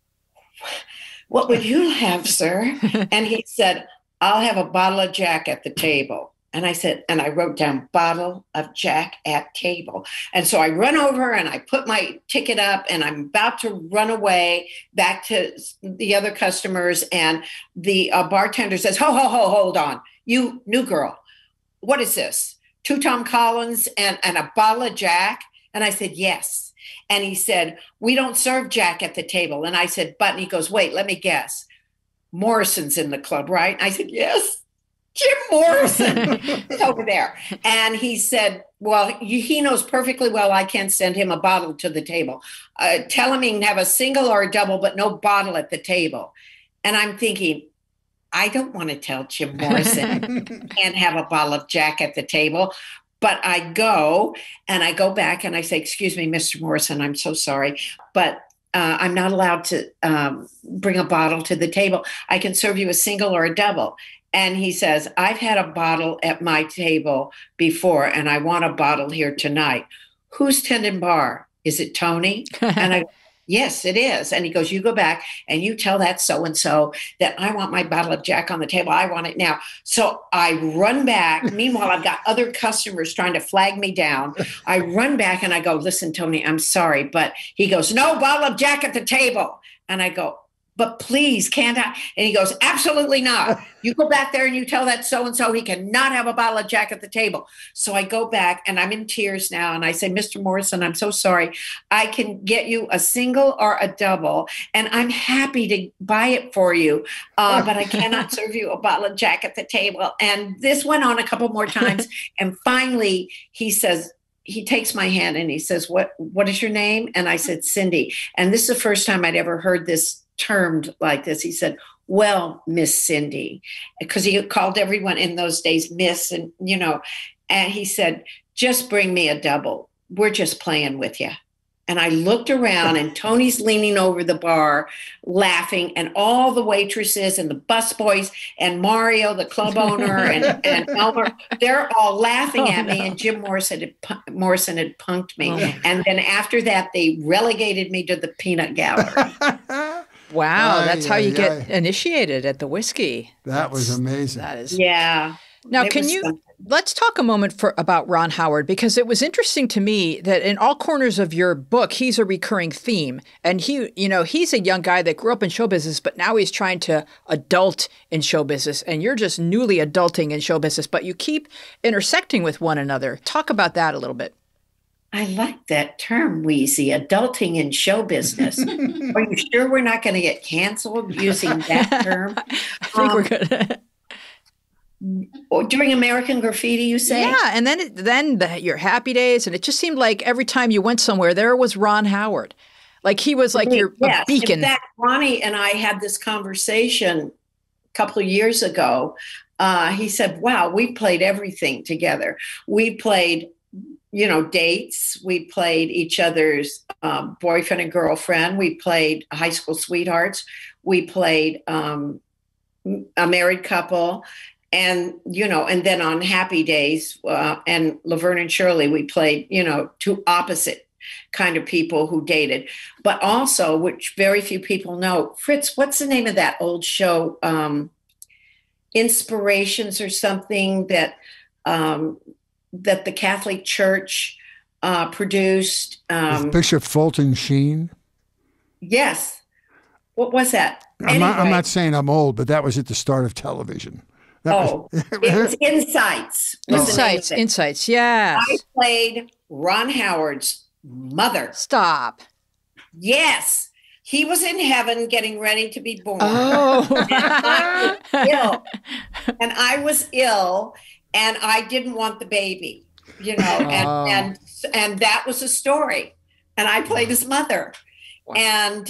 what would you have, sir? And he said, I'll have a bottle of Jack at the table. And I said, and I wrote down bottle of Jack at table. And so I run over and I put my ticket up, and I'm about to run away back to the other customers. And the bartender says, hold on. You new girl, what is this? 2 Tom Collins and a bottle of Jack? And I said, yes. And he said, we don't serve Jack at the table. And I said, but, and he goes, wait, let me guess. Morrison's in the club, right? And I said, yes. Jim Morrison is over there. And he said, well, he knows perfectly well I can't send him a bottle to the table. Tell him he can have a single or a double, but no bottle at the table. And I'm thinking, I don't want to tell Jim Morrison can't have a bottle of Jack at the table. But I go back and I say, excuse me, Mr. Morrison, I'm so sorry, but I'm not allowed to bring a bottle to the table. I can serve you a single or a double. And he says, I've had a bottle at my table before, and I want a bottle here tonight. Who's tending bar? Is it Tony? And I go, yes, it is. And he goes, you go back and you tell that so-and-so that I want my bottle of Jack on the table. I want it now. So I run back. Meanwhile, I've got other customers trying to flag me down. I run back and I go, listen, Tony, I'm sorry. But he goes, no bottle of Jack at the table. And I go, but please, can't I? And he goes, absolutely not. You go back there and you tell that so-and-so he cannot have a bottle of Jack at the table. So I go back and I'm in tears now. And I say, Mr. Morrison, I'm so sorry. I can get you a single or a double, and I'm happy to buy it for you. But I cannot serve you a bottle of Jack at the table. And this went on a couple more times. And finally, he says, he takes my hand and he says, what is your name? And I said, Cindy. And this is the first time I'd ever heard this termed like this. He said, well, Miss Cindy, because he called everyone in those days Miss, and and he said, just bring me a double. We're just playing with you. And I looked around and Tony's leaning over the bar laughing, and all the waitresses and the busboys and Mario, the club owner, and Elmer, they're all laughing at me. And Jim Morrison had punked me. And then after that, they relegated me to the peanut gallery. Wow, that's how you get initiated at the whiskey. That was amazing. That is. Yeah. Now, let's talk a moment about Ron Howard, because it was interesting to me that in all corners of your book, he's a recurring theme. And he's a young guy that grew up in show business, but now he's trying to adult in show business. And you're just newly adulting in show business, but you keep intersecting with one another. Talk about that a little bit. I like that term, Weezy, adulting in show business. Are you sure we're not going to get canceled using that term? I think we're good. During American Graffiti, you say? Yeah, and then your Happy Days, and it just seemed like every time you went somewhere, there was Ron Howard. Like he was like your beacon. In fact, Ronnie and I had this conversation a couple of years ago. He said, wow, we played everything together. We played dates. We played each other's boyfriend and girlfriend. We played high school sweethearts. We played a married couple. And, and then on Happy Days and Laverne and Shirley, we played, two opposite kind of people who dated. But also, which very few people know, Fritz, what's the name of that old show? Inspirations or something that the Catholic Church produced. With Bishop Fulton Sheen? Yes. What was that? I'm not saying I'm old, but that was at the start of television. It was Insights. Insights, yes. I played Ron Howard's mother. Stop. Yes. He was in heaven getting ready to be born. Oh. And I was ill, and I didn't want the baby, and that was a story. And I played his mother. Wow. And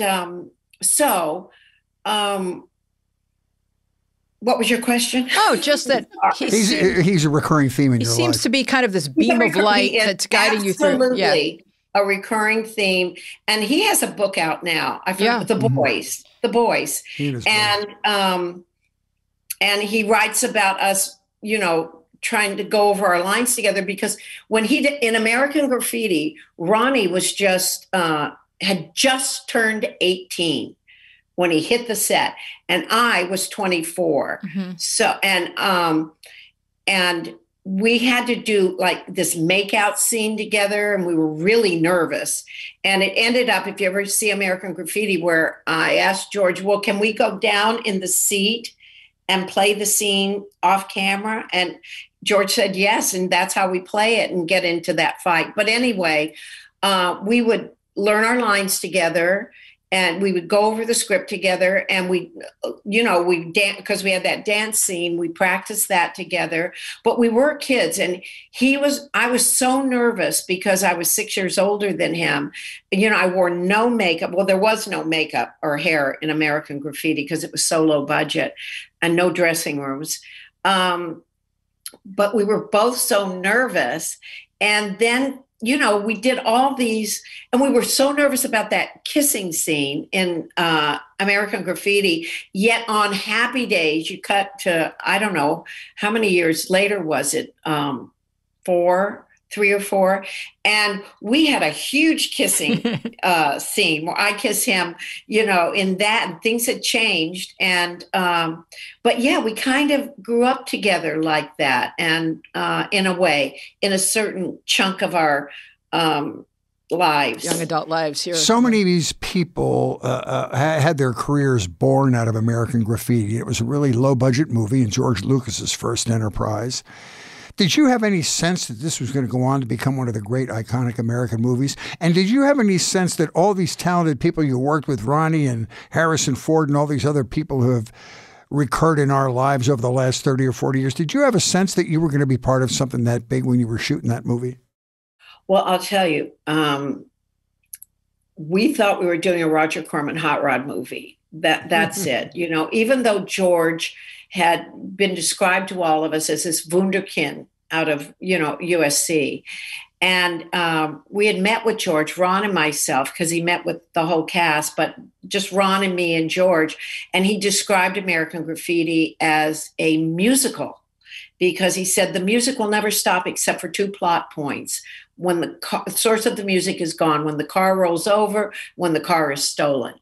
what was your question? Oh, just that he's a recurring theme in your life. He seems to be kind of this beam of light that's guiding you through. Absolutely a recurring theme. And he has a book out now. I forget, The Boys. The Boys. And he writes about us, trying to go over our lines together, because when he did in American Graffiti, Ronnie was had just turned 18 when he hit the set, and I was 24. Mm-hmm. So, and we had to do like this makeout scene together, and we were really nervous. And it ended up, if you ever see American Graffiti, where I asked George, well, can we go down in the seat and play the scene off camera? And George said yes, and that's how we play it and get into that fight. But anyway, we would learn our lines together, and we would go over the script together, and we dance, because we had that dance scene. We practiced that together, but we were kids, and I was so nervous because I was 6 years older than him. I wore no makeup. Well, there was no makeup or hair in American Graffiti because it was so low budget, and no dressing rooms. But we were both so nervous. And then, we did all these, and we were so nervous about that kissing scene in American Graffiti. Yet on happy days, you cut to, I don't know, how many years later was it? 3 or 4. And we had a huge kissing scene where I kiss him, in that, and things had changed. And, but yeah, we kind of grew up together like that. And in a way, in a certain chunk of our lives. Young adult lives here. So many of these people had their careers born out of American Graffiti. It was a really low-budget movie and George Lucas's first enterprise. Did you have any sense that this was going to go on to become one of the great iconic American movies? And did you have any sense that all these talented people you worked with, Ronnie and Harrison Ford and all these other people who have recurred in our lives over the last 30 or 40 years, did you have a sense that you were going to be part of something that big when you were shooting that movie? Well, I'll tell you, we thought we were doing a Roger Corman Hot Rod movie. That's it. Even though George had been described to all of us as this wunderkind out of, USC. And we had met with George, Ron and myself, because he met with the whole cast, but just Ron and me and George. And he described American Graffiti as a musical, because he said the music will never stop except for 2 plot points. When the source of the music is gone, when the car rolls over, when the car is stolen.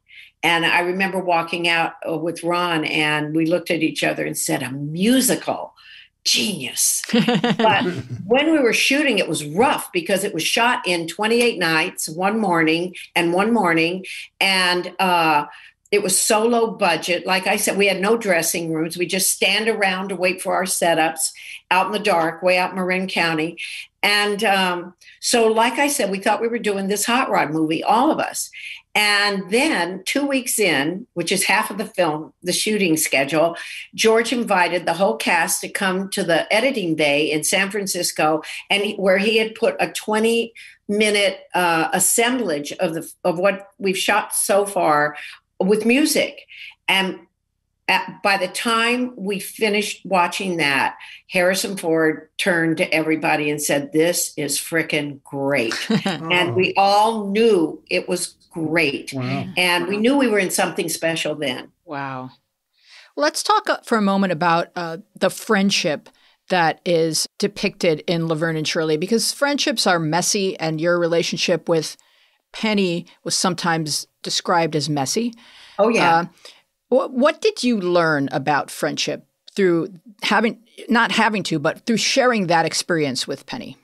And I remember walking out with Ron, and we looked at each other and said, a musical, genius. But when we were shooting, it was rough because it was shot in 28 nights, one morning. And it was so low budget. Like I said, we had no dressing rooms. We just stand around to wait for our setups out in the dark, way out in Marin County. And so, like I said, we thought we were doing this Hot Rod movie, all of us. And then 2 weeks in, which is half of the film, the shooting schedule, George invited the whole cast to come to the editing bay in San Francisco, and where he had put a 20-minute assemblage of what we've shot so far with music. And by the time we finished watching that, Harrison Ford turned to everybody and said, "This is frickin' great." And we all knew it was great. Wow. And we knew we were in something special then. Wow. Well, let's talk for a moment about the friendship that is depicted in Laverne and Shirley, because friendships are messy, and your relationship with Penny was sometimes described as messy. Oh, yeah. What did you learn about friendship through not having to, but through sharing that experience with Penny?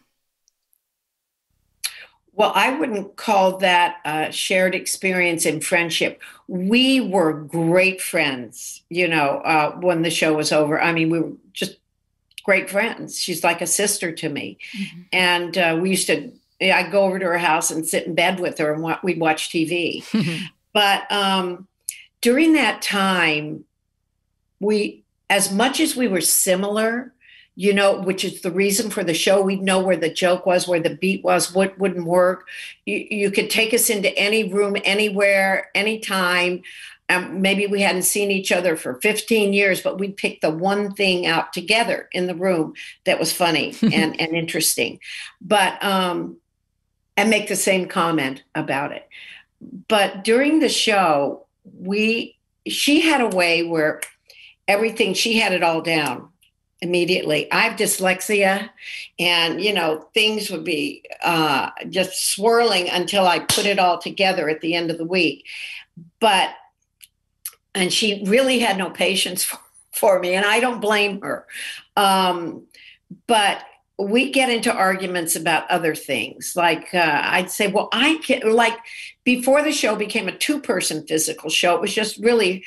Well, I wouldn't call that a shared experience in friendship. We were great friends, when the show was over. I mean, we were just great friends. She's like a sister to me. Mm-hmm. And I'd go over to her house and sit in bed with her, and we'd watch TV. Mm-hmm. But during that time, as much as we were similar, which is the reason for the show, we'd know where the joke was, where the beat was, what wouldn't work. You could take us into any room, anywhere, anytime. Maybe we hadn't seen each other for 15 years, but we'd pick the one thing out together in the room that was funny and interesting, but and make the same comment about it. But during the show, she had a way where she had it all down immediately. I have dyslexia, and, things would be just swirling until I put it all together at the end of the week. And she really had no patience for me, and I don't blame her. But we get into arguments about other things. Like I'd say, well, before the show became a 2-person physical show, it was just really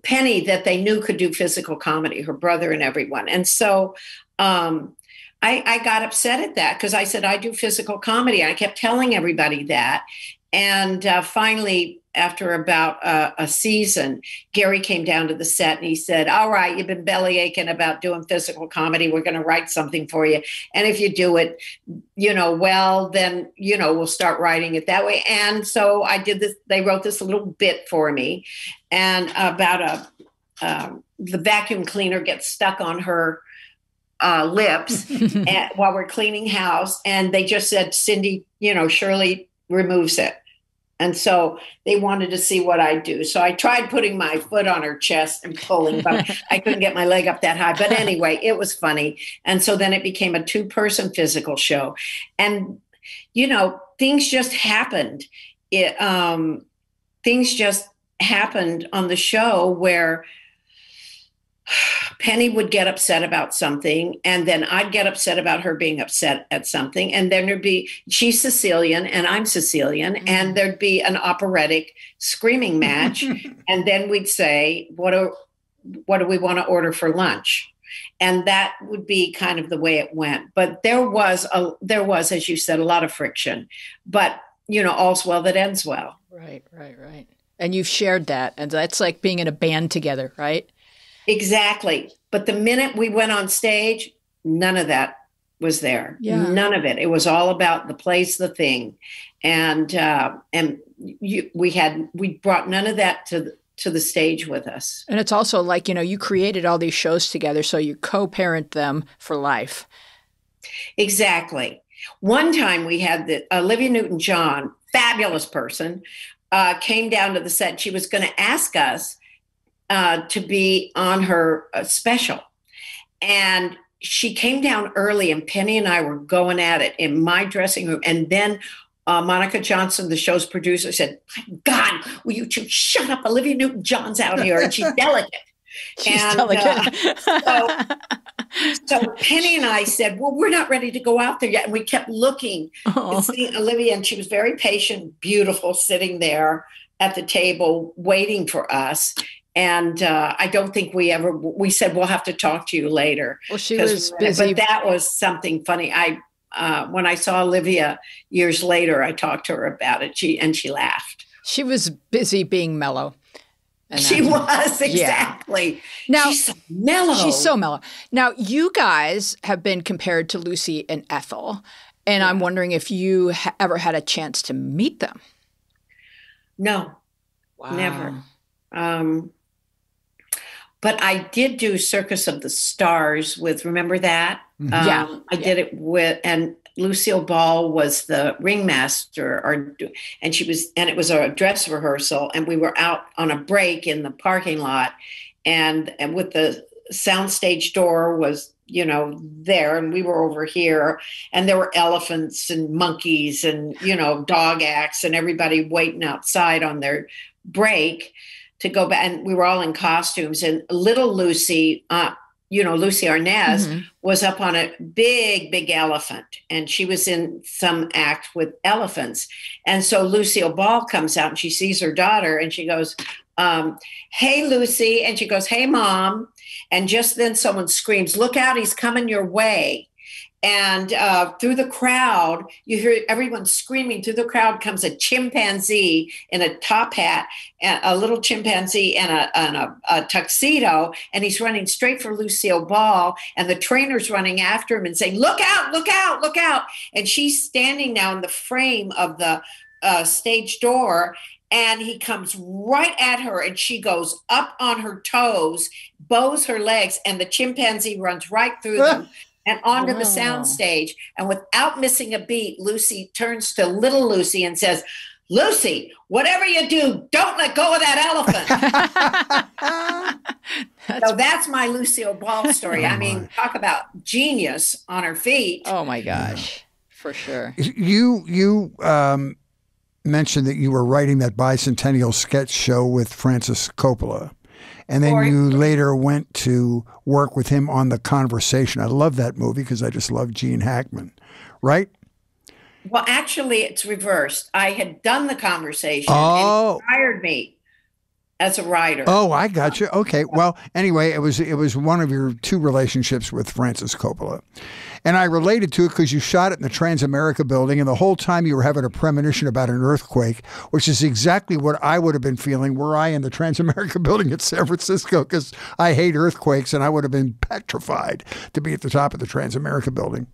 Penny that they knew could do physical comedy, her brother and everyone. And so I got upset at that, because I said, I do physical comedy. I kept telling everybody that. And finally, after about a season, Garry came down to the set and he said, all right, you've been belly aching about doing physical comedy. We're going to write something for you. And if you do it, well, then, we'll start writing it that way. And so I did this. They wrote this little bit for me and about the vacuum cleaner gets stuck on her lips while we're cleaning house. And they just said, Cindy, Shirley removes it. And so they wanted to see what I do. So I tried putting my foot on her chest and pulling, but I couldn't get my leg up that high. But anyway, it was funny. And so then it became a 2-person physical show. And, things just happened. Things just happened on the show where Penny would get upset about something, and then I'd get upset about her being upset at something. And then she's Sicilian and I'm Sicilian, and there'd be an operatic screaming match. And then we'd say, what do we want to order for lunch? And that would be kind of the way it went. But there was, as you said, a lot of friction. But, all's well that ends well. Right. And you've shared that. And that's like being in a band together, right? Exactly. But the minute we went on stage, none of that was there. Yeah. None of it. It was all about the place, the thing. And we brought none of that to the stage with us. And it's also like, you created all these shows together, so you co-parent them for life. Exactly. One time we had Olivia Newton-John, fabulous person, came down to the set. She was going to ask us to be on her special. And she came down early, and Penny and I were going at it in my dressing room. And then Monica Johnson, the show's producer, said, my God, will you two shut up? Olivia Newton-John's out here, and she's delicate. So Penny and I said, well, we're not ready to go out there yet. And we kept looking and seeing Olivia, and she was very patient, beautiful, sitting there at the table waiting for us. And I don't think we said, we'll have to talk to you later. Well, she was busy. But that was something funny. When I saw Olivia years later, I talked to her about it. She laughed. She was busy being mellow. She was, exactly. Yeah. Now, she's so mellow. She's so mellow. Now, you guys have been compared to Lucy and Ethel. And I'm wondering if you ever had a chance to meet them. No, never. But I did do Circus of the Stars remember that? I did it and Lucille Ball was the ringmaster, and it was a dress rehearsal, and we were out on a break in the parking lot, and with the soundstage door was, there, and we were over here, and there were elephants and monkeys and, dog acts and everybody waiting outside on their break to go back, and we were all in costumes. And little Lucy, Lucy Arnaz was up on a big, big elephant, and she was in some act with elephants. And so Lucille Ball comes out and she sees her daughter and she goes, hey, Lucy. And she goes, hey, Mom. And just then someone screams, look out, he's coming your way. And through the crowd, you hear everyone screaming. Through the crowd comes a chimpanzee in a top hat, and a little chimpanzee and a tuxedo, and he's running straight for Lucille Ball. And the trainer's running after him and saying, look out, look out, look out. And she's standing now in the frame of the stage door. And he comes right at her, and she goes up on her toes, bows her legs, and the chimpanzee runs right through them. And onto the soundstage. And without missing a beat, Lucy turns to little Lucy and says, Lucy, whatever you do, don't let go of that elephant. So that's my Lucille Ball story. I mean, talk about genius on her feet. Oh, my gosh. For sure. You mentioned that you were writing that bicentennial sketch show with Francis Coppola. And then you later went to work with him on The Conversation. I love that movie because I just love Gene Hackman, right? Well, actually, it's reversed. I had done The Conversation, and he hired me as a writer. Oh, I got you. Okay. Well, anyway, it was one of your two relationships with Francis Coppola. And I related to it because you shot it in the Transamerica building, and the whole time you were having a premonition about an earthquake, which is exactly what I would have been feeling were I in the Transamerica building in San Francisco, because I hate earthquakes, and I would have been petrified to be at the top of the Transamerica building.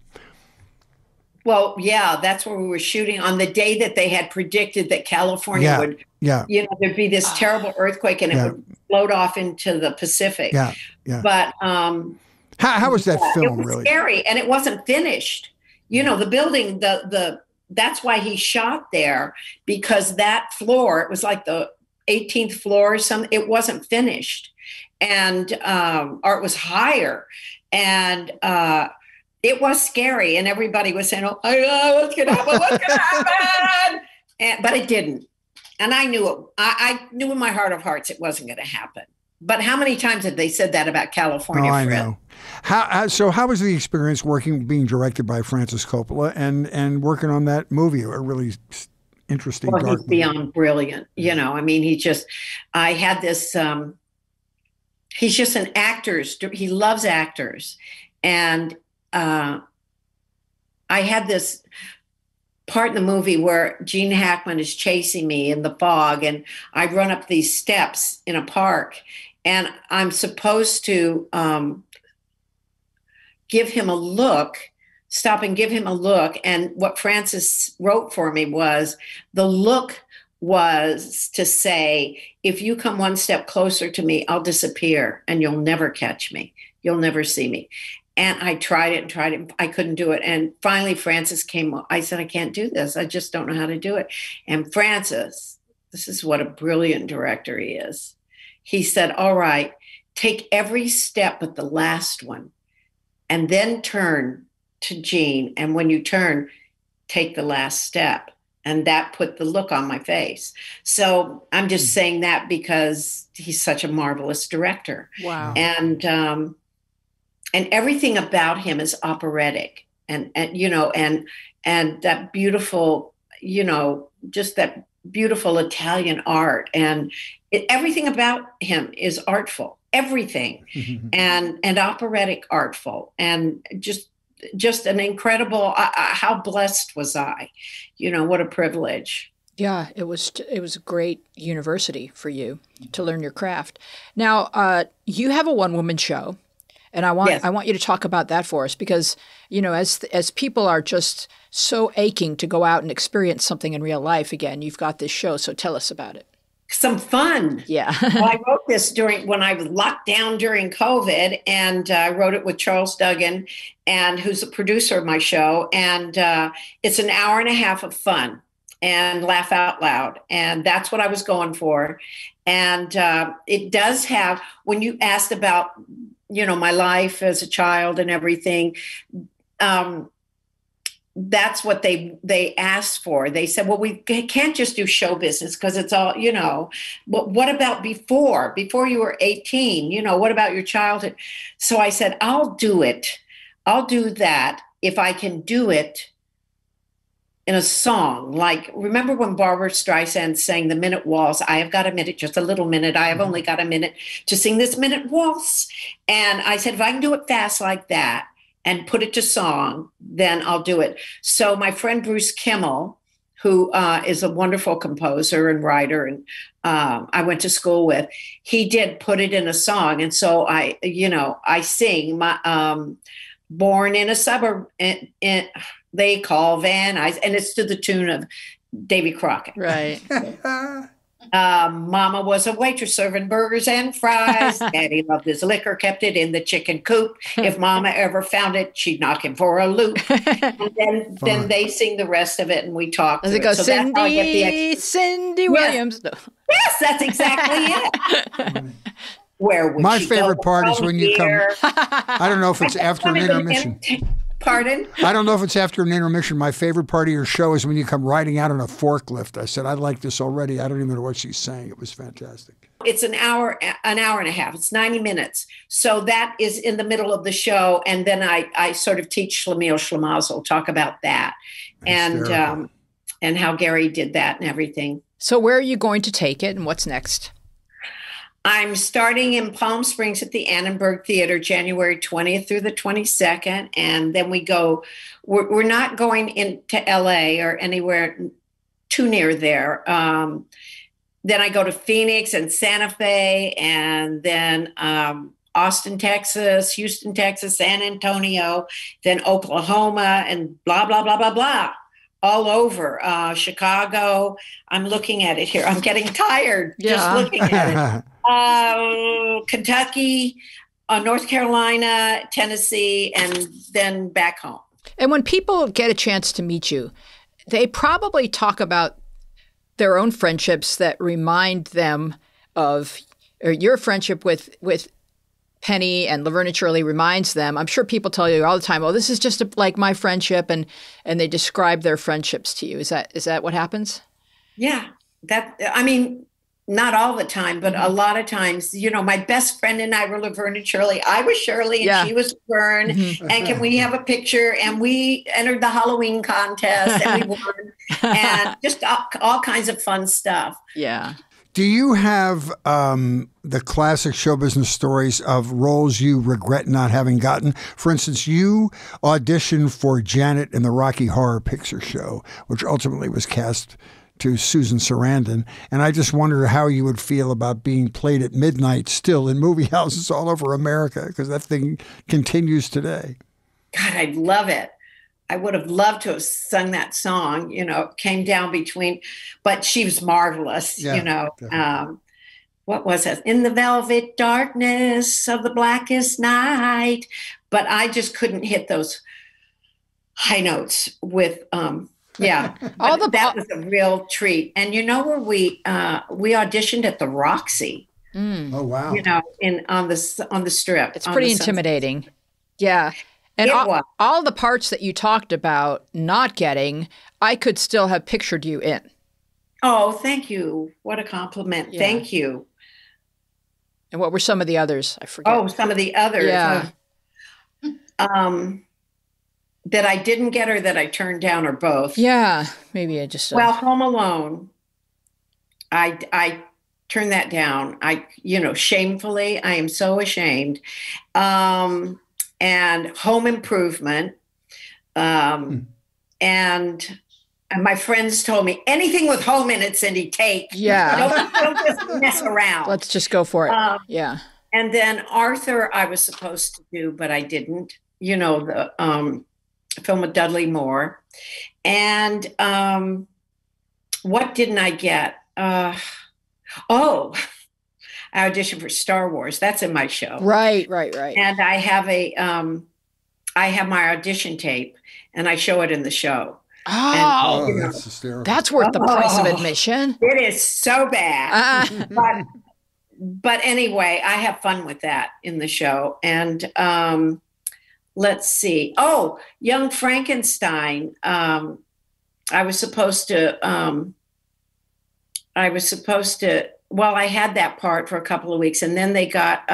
Well, yeah, that's where we were shooting on the day that they had predicted that California would, there'd be this terrible earthquake and it would float off into the Pacific. Yeah. But how was that film? It was really scary, and it wasn't finished. The building, that's why he shot there, because that floor, it was like the 18th floor or something. It wasn't finished, and or it was higher, and it was scary, and everybody was saying, "Oh, what's going to happen? What's going to happen?" But it didn't, and I knew it. I knew in my heart of hearts it wasn't going to happen. But how many times have they said that about California? Oh, I know. How was the experience being directed by Francis Coppola and working on that movie? A really interesting. Well, dark he's beyond brilliant. I mean, I had this. He's just an actor. He loves actors, and I had this part in the movie where Gene Hackman is chasing me in the fog, and I run up these steps in a park, and I'm supposed to give him a look, stop and give him a look. And what Francis wrote for me was, the look was to say, if you come one step closer to me, I'll disappear and you'll never catch me. You'll never see me. And I tried it. I couldn't do it. And finally, Francis came. I said, I can't do this. I just don't know how to do it. And Francis, this is what a brilliant director he is. He said, all right, take every step but the last one, and then turn to Gene. And when you turn, take the last step. And that put the look on my face. So I'm just saying that because he's such a marvelous director. Wow. And everything about him is operatic, and that beautiful, just that beautiful Italian art, and everything about him is artful, everything, and operatic artful, and just an incredible. How blessed was I? What a privilege. Yeah, it was a great university for you to learn your craft. Now, you have a one-woman show. And I want you to talk about that for us, because, as people are just so aching to go out and experience something in real life again, you've got this show. So tell us about it. Some fun. Yeah. Well, I wrote this when I was locked down during COVID, and I wrote it with Charles Duggan, and who's the producer of my show. And it's an hour and a half of fun and laugh out loud. And that's what I was going for. And it does have, when you asked about my life as a child and everything, that's what they asked for. They said, well, we can't just do show business because it's all, but what about before you were 18, what about your childhood? So I said, I'll do it. I'll do that if I can do it in a song. Like, remember when Barbara Streisand sang the Minute Waltz? I have got a minute, just a little minute. I have only got a minute to sing this Minute Waltz. And I said, if I can do it fast like that and put it to song, then I'll do it. So my friend Bruce Kimmel, who is a wonderful composer and writer, and I went to school with, he did put it in a song. And so I sing my Born in a Suburb, they call Van Nuys, and it's to the tune of Davy Crockett. Right. Mama was a waitress serving burgers and fries. Daddy loved his liquor, kept it in the chicken coop. If Mama ever found it, she'd knock him for a loop. And then they sing the rest of it, and we talk. Does it go, so Cindy Williams? Yes. Yes, that's exactly it. Where would my she favorite go part is when you come. I don't know if it's after an intermission. Pardon? I don't know if it's after an intermission. My favorite part of your show is when you come riding out on a forklift. I said, I like this already. I don't even know what she's saying. It was fantastic. It's an hour and a half. It's 90 minutes. So that is in the middle of the show. And then I sort of teach Schlemiel Schlemazel, talk about that. And how Garry did that and everything. So where are you going to take it, and what's next? I'm starting in Palm Springs at the Annenberg Theater, January 20th through the 22nd. And then we're not going into LA or anywhere too near there. Then I go to Phoenix and Santa Fe, and then Austin, Texas, Houston, Texas, San Antonio, then Oklahoma, and blah, blah, blah, blah, blah. All over. Chicago. I'm looking at it here. I'm getting tired just looking at it. Kentucky, North Carolina, Tennessee, and then back home. And when people get a chance to meet you, they probably talk about their own friendships that remind them of, or your friendship with Penny and Laverne and Shirley reminds them. I'm sure people tell you all the time, "Oh, this is just like my friendship," and they describe their friendships to you. Is that what happens? Yeah, not all the time, but a lot of times, my best friend and I were Laverne and Shirley. I was Shirley and she was Laverne. Mm-hmm. And can we have a picture? And we entered the Halloween contest and we won. And just all kinds of fun stuff. Yeah. Do you have the classic show business stories of roles you regret not having gotten? For instance, you auditioned for Janet in the Rocky Horror Picture Show, which ultimately was cast to Susan Sarandon. And I just wonder how you would feel about being played at midnight still in movie houses all over America, because that thing continues today. God, I'd love it. I would have loved to have sung that song, came down between, but she was marvelous, what was it? In the velvet darkness of the blackest night. But I just couldn't hit those high notes with, that was a real treat. And where we auditioned at the Roxy. Mm. Oh, wow. On the Strip. It's pretty intimidating. Yeah. And all the parts that you talked about not getting, I could still have pictured you in. Oh, thank you. What a compliment. Yeah. Thank you. And what were some of the others? I forget. Oh, some of the others. Yeah. That I didn't get or that I turned down, or both. Yeah. Maybe I just... Well, Home Alone, I turned that down. Shamefully. I am so ashamed. And Home Improvement. And my friends told me, anything with home in it, Cindy, take. Yeah. Don't just mess around. Let's just go for it. Yeah. And then Arthur, I was supposed to do, but I didn't. The film with Dudley Moore. And what didn't I get? I auditioned for Star Wars. That's in my show. Right. And I have I have my audition tape, and I show it in the show. Oh, and, that's hysterical. That's worth the price of admission. It is so bad. But anyway, I have fun with that in the show. And let's see. Oh, Young Frankenstein. I was supposed to. Well, I had that part for a couple of weeks, and then they got,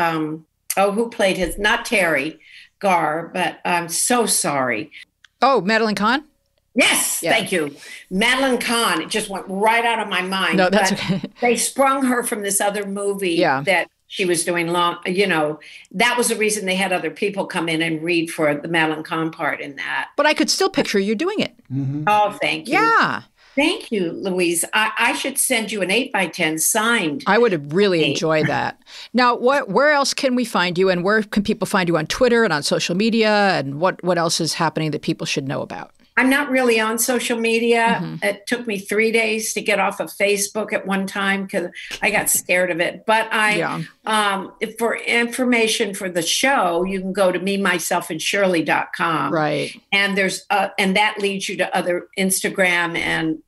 who played his, not Terry Garr, but I'm so sorry. Oh, Madeline Kahn? Yes, Thank you. Madeline Kahn. It just went right out of my mind. No, that's okay. They sprung her from this other movie that she was doing that was the reason they had other people come in and read for the Madeline Kahn part in that. But I could still picture you doing it. Mm-hmm. Oh, thank you. Yeah. Thank you, Louise. I should send you an 8x10 signed. I would really enjoy that. Now, where else can we find you, and where can people find you on Twitter and on social media, and what else is happening that people should know about? I'm not really on social media. Mm-hmm. It took me 3 days to get off of Facebook at one time because I got scared of it. But for information for the show, you can go to memyselfandshirley.com. Right. And there's and that leads you to other Instagram and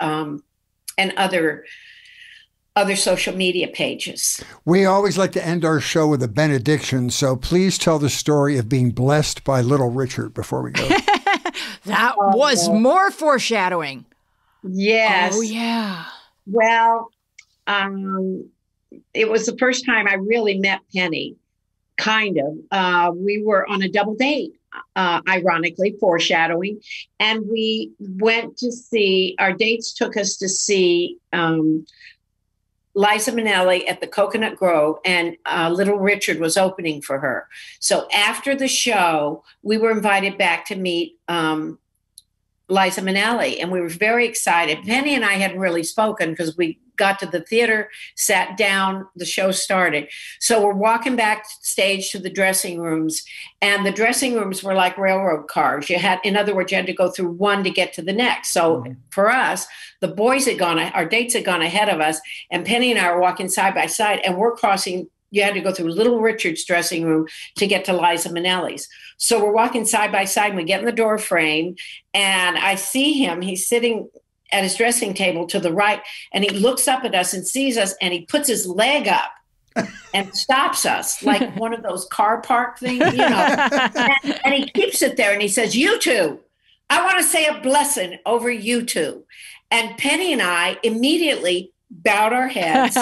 other social media pages. We always like to end our show with a benediction, so please tell the story of being blessed by Little Richard before we go. That was more foreshadowing. Yes. Oh, yeah. Well, it was the first time I really met Penny, kind of. We were on a double date, ironically, foreshadowing. And we went to see, our dates took us to see Liza Minnelli at the Coconut Grove, and Little Richard was opening for her. So after the show, we were invited back to meet Liza Minnelli, and we were very excited. Penny and I hadn't really spoken because we got to the theater, sat down, the show started. So we're walking backstage to the dressing rooms, and the dressing rooms were like railroad cars. In other words, you had to go through one to get to the next. So for us, the boys our dates had gone ahead of us, and Penny and I were walking side by side, and we're crossing. You had to go through Little Richard's dressing room to get to Liza Minnelli's. So we're walking side by side, and we get in the door frame, and I see him. He's sitting at his dressing table to the right, and he looks up at us and sees us, and he puts his leg up and stops us like one of those car park things, and he keeps it there, and he says, "You two, I want to say a blessing over you two." And Penny and I immediately bowed our heads,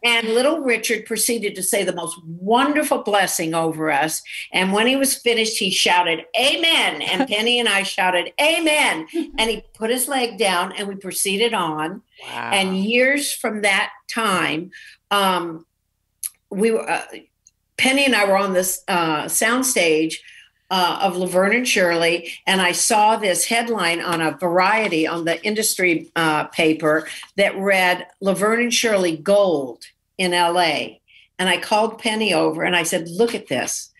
and Little Richard proceeded to say the most wonderful blessing over us. And when he was finished, he shouted, "Amen." And Penny and I shouted, "Amen." And he put his leg down, and we proceeded on. Wow. And years from that time, we were Penny and I were on this soundstage of Laverne and Shirley, and I saw this headline on a Variety on the industry paper that read Laverne and Shirley Gold in LA. And I called Penny over and I said, "Look at this,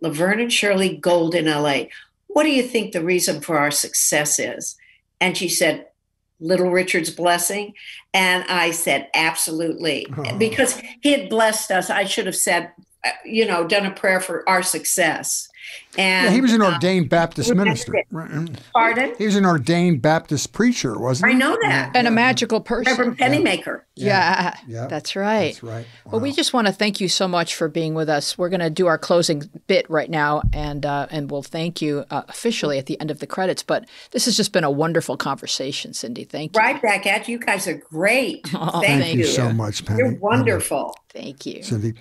Laverne and Shirley Gold in LA. What do you think the reason for our success is?" And she said, "Little Richard's blessing." And I said, "Absolutely." Because he had blessed us. I should have said, done a prayer for our success. And he was an ordained Baptist minister. Pardon? He was an ordained Baptist preacher, wasn't he? I know that. And a magical person. Reverend Pennymaker. Yeah, that's right. That's right. Wow. Well, we just want to thank you so much for being with us. We're going to do our closing bit right now, and we'll thank you officially at the end of the credits. But this has just been a wonderful conversation, Cindy. Thank you. Right back at you. You guys are great. Thank you so much, Penny. You're wonderful. Thank you. Cindy.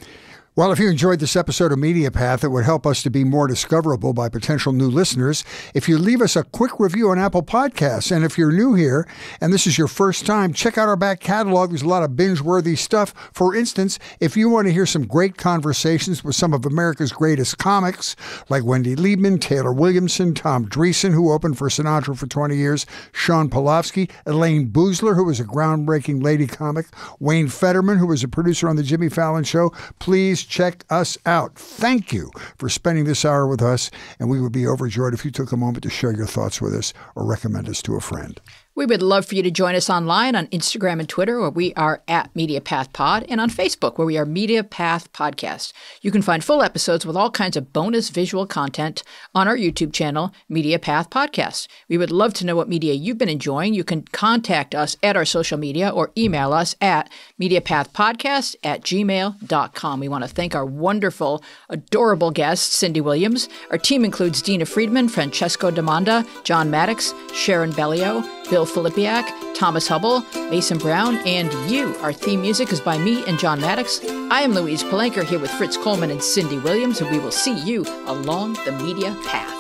Well, if you enjoyed this episode of Media Path, it would help us to be more discoverable by potential new listeners if you leave us a quick review on Apple Podcasts. And if you're new here and this is your first time, check out our back catalog. There's a lot of binge-worthy stuff. For instance, if you want to hear some great conversations with some of America's greatest comics, like Wendy Liebman, Taylor Williamson, Tom Dreesen, who opened for Sinatra for 20 years, Sean Polofsky, Elaine Boozler, who was a groundbreaking lady comic, Wayne Fetterman, who was a producer on The Jimmy Fallon Show, please check us out. Thank you for spending this hour with us, and we would be overjoyed if you took a moment to share your thoughts with us or recommend us to a friend. We would love for you to join us online on Instagram and Twitter, where we are at MediaPathPod, and on Facebook, where we are Media Path Podcast. You can find full episodes with all kinds of bonus visual content on our YouTube channel, Media Path Podcast. We would love to know what media you've been enjoying. You can contact us at our social media or email us at mediapathpodcast@gmail.com. We want to thank our wonderful, adorable guests, Cindy Williams. Our team includes Dina Friedman, Francesco Demanda, John Maddox, Sharon Bellio, Bill Filipiak, Thomas Hubble, Mason Brown, and you. Our theme music is by me and John Maddox. I am Louise Palanker here with Fritz Coleman and Cindy Williams, and we will see you along the media path.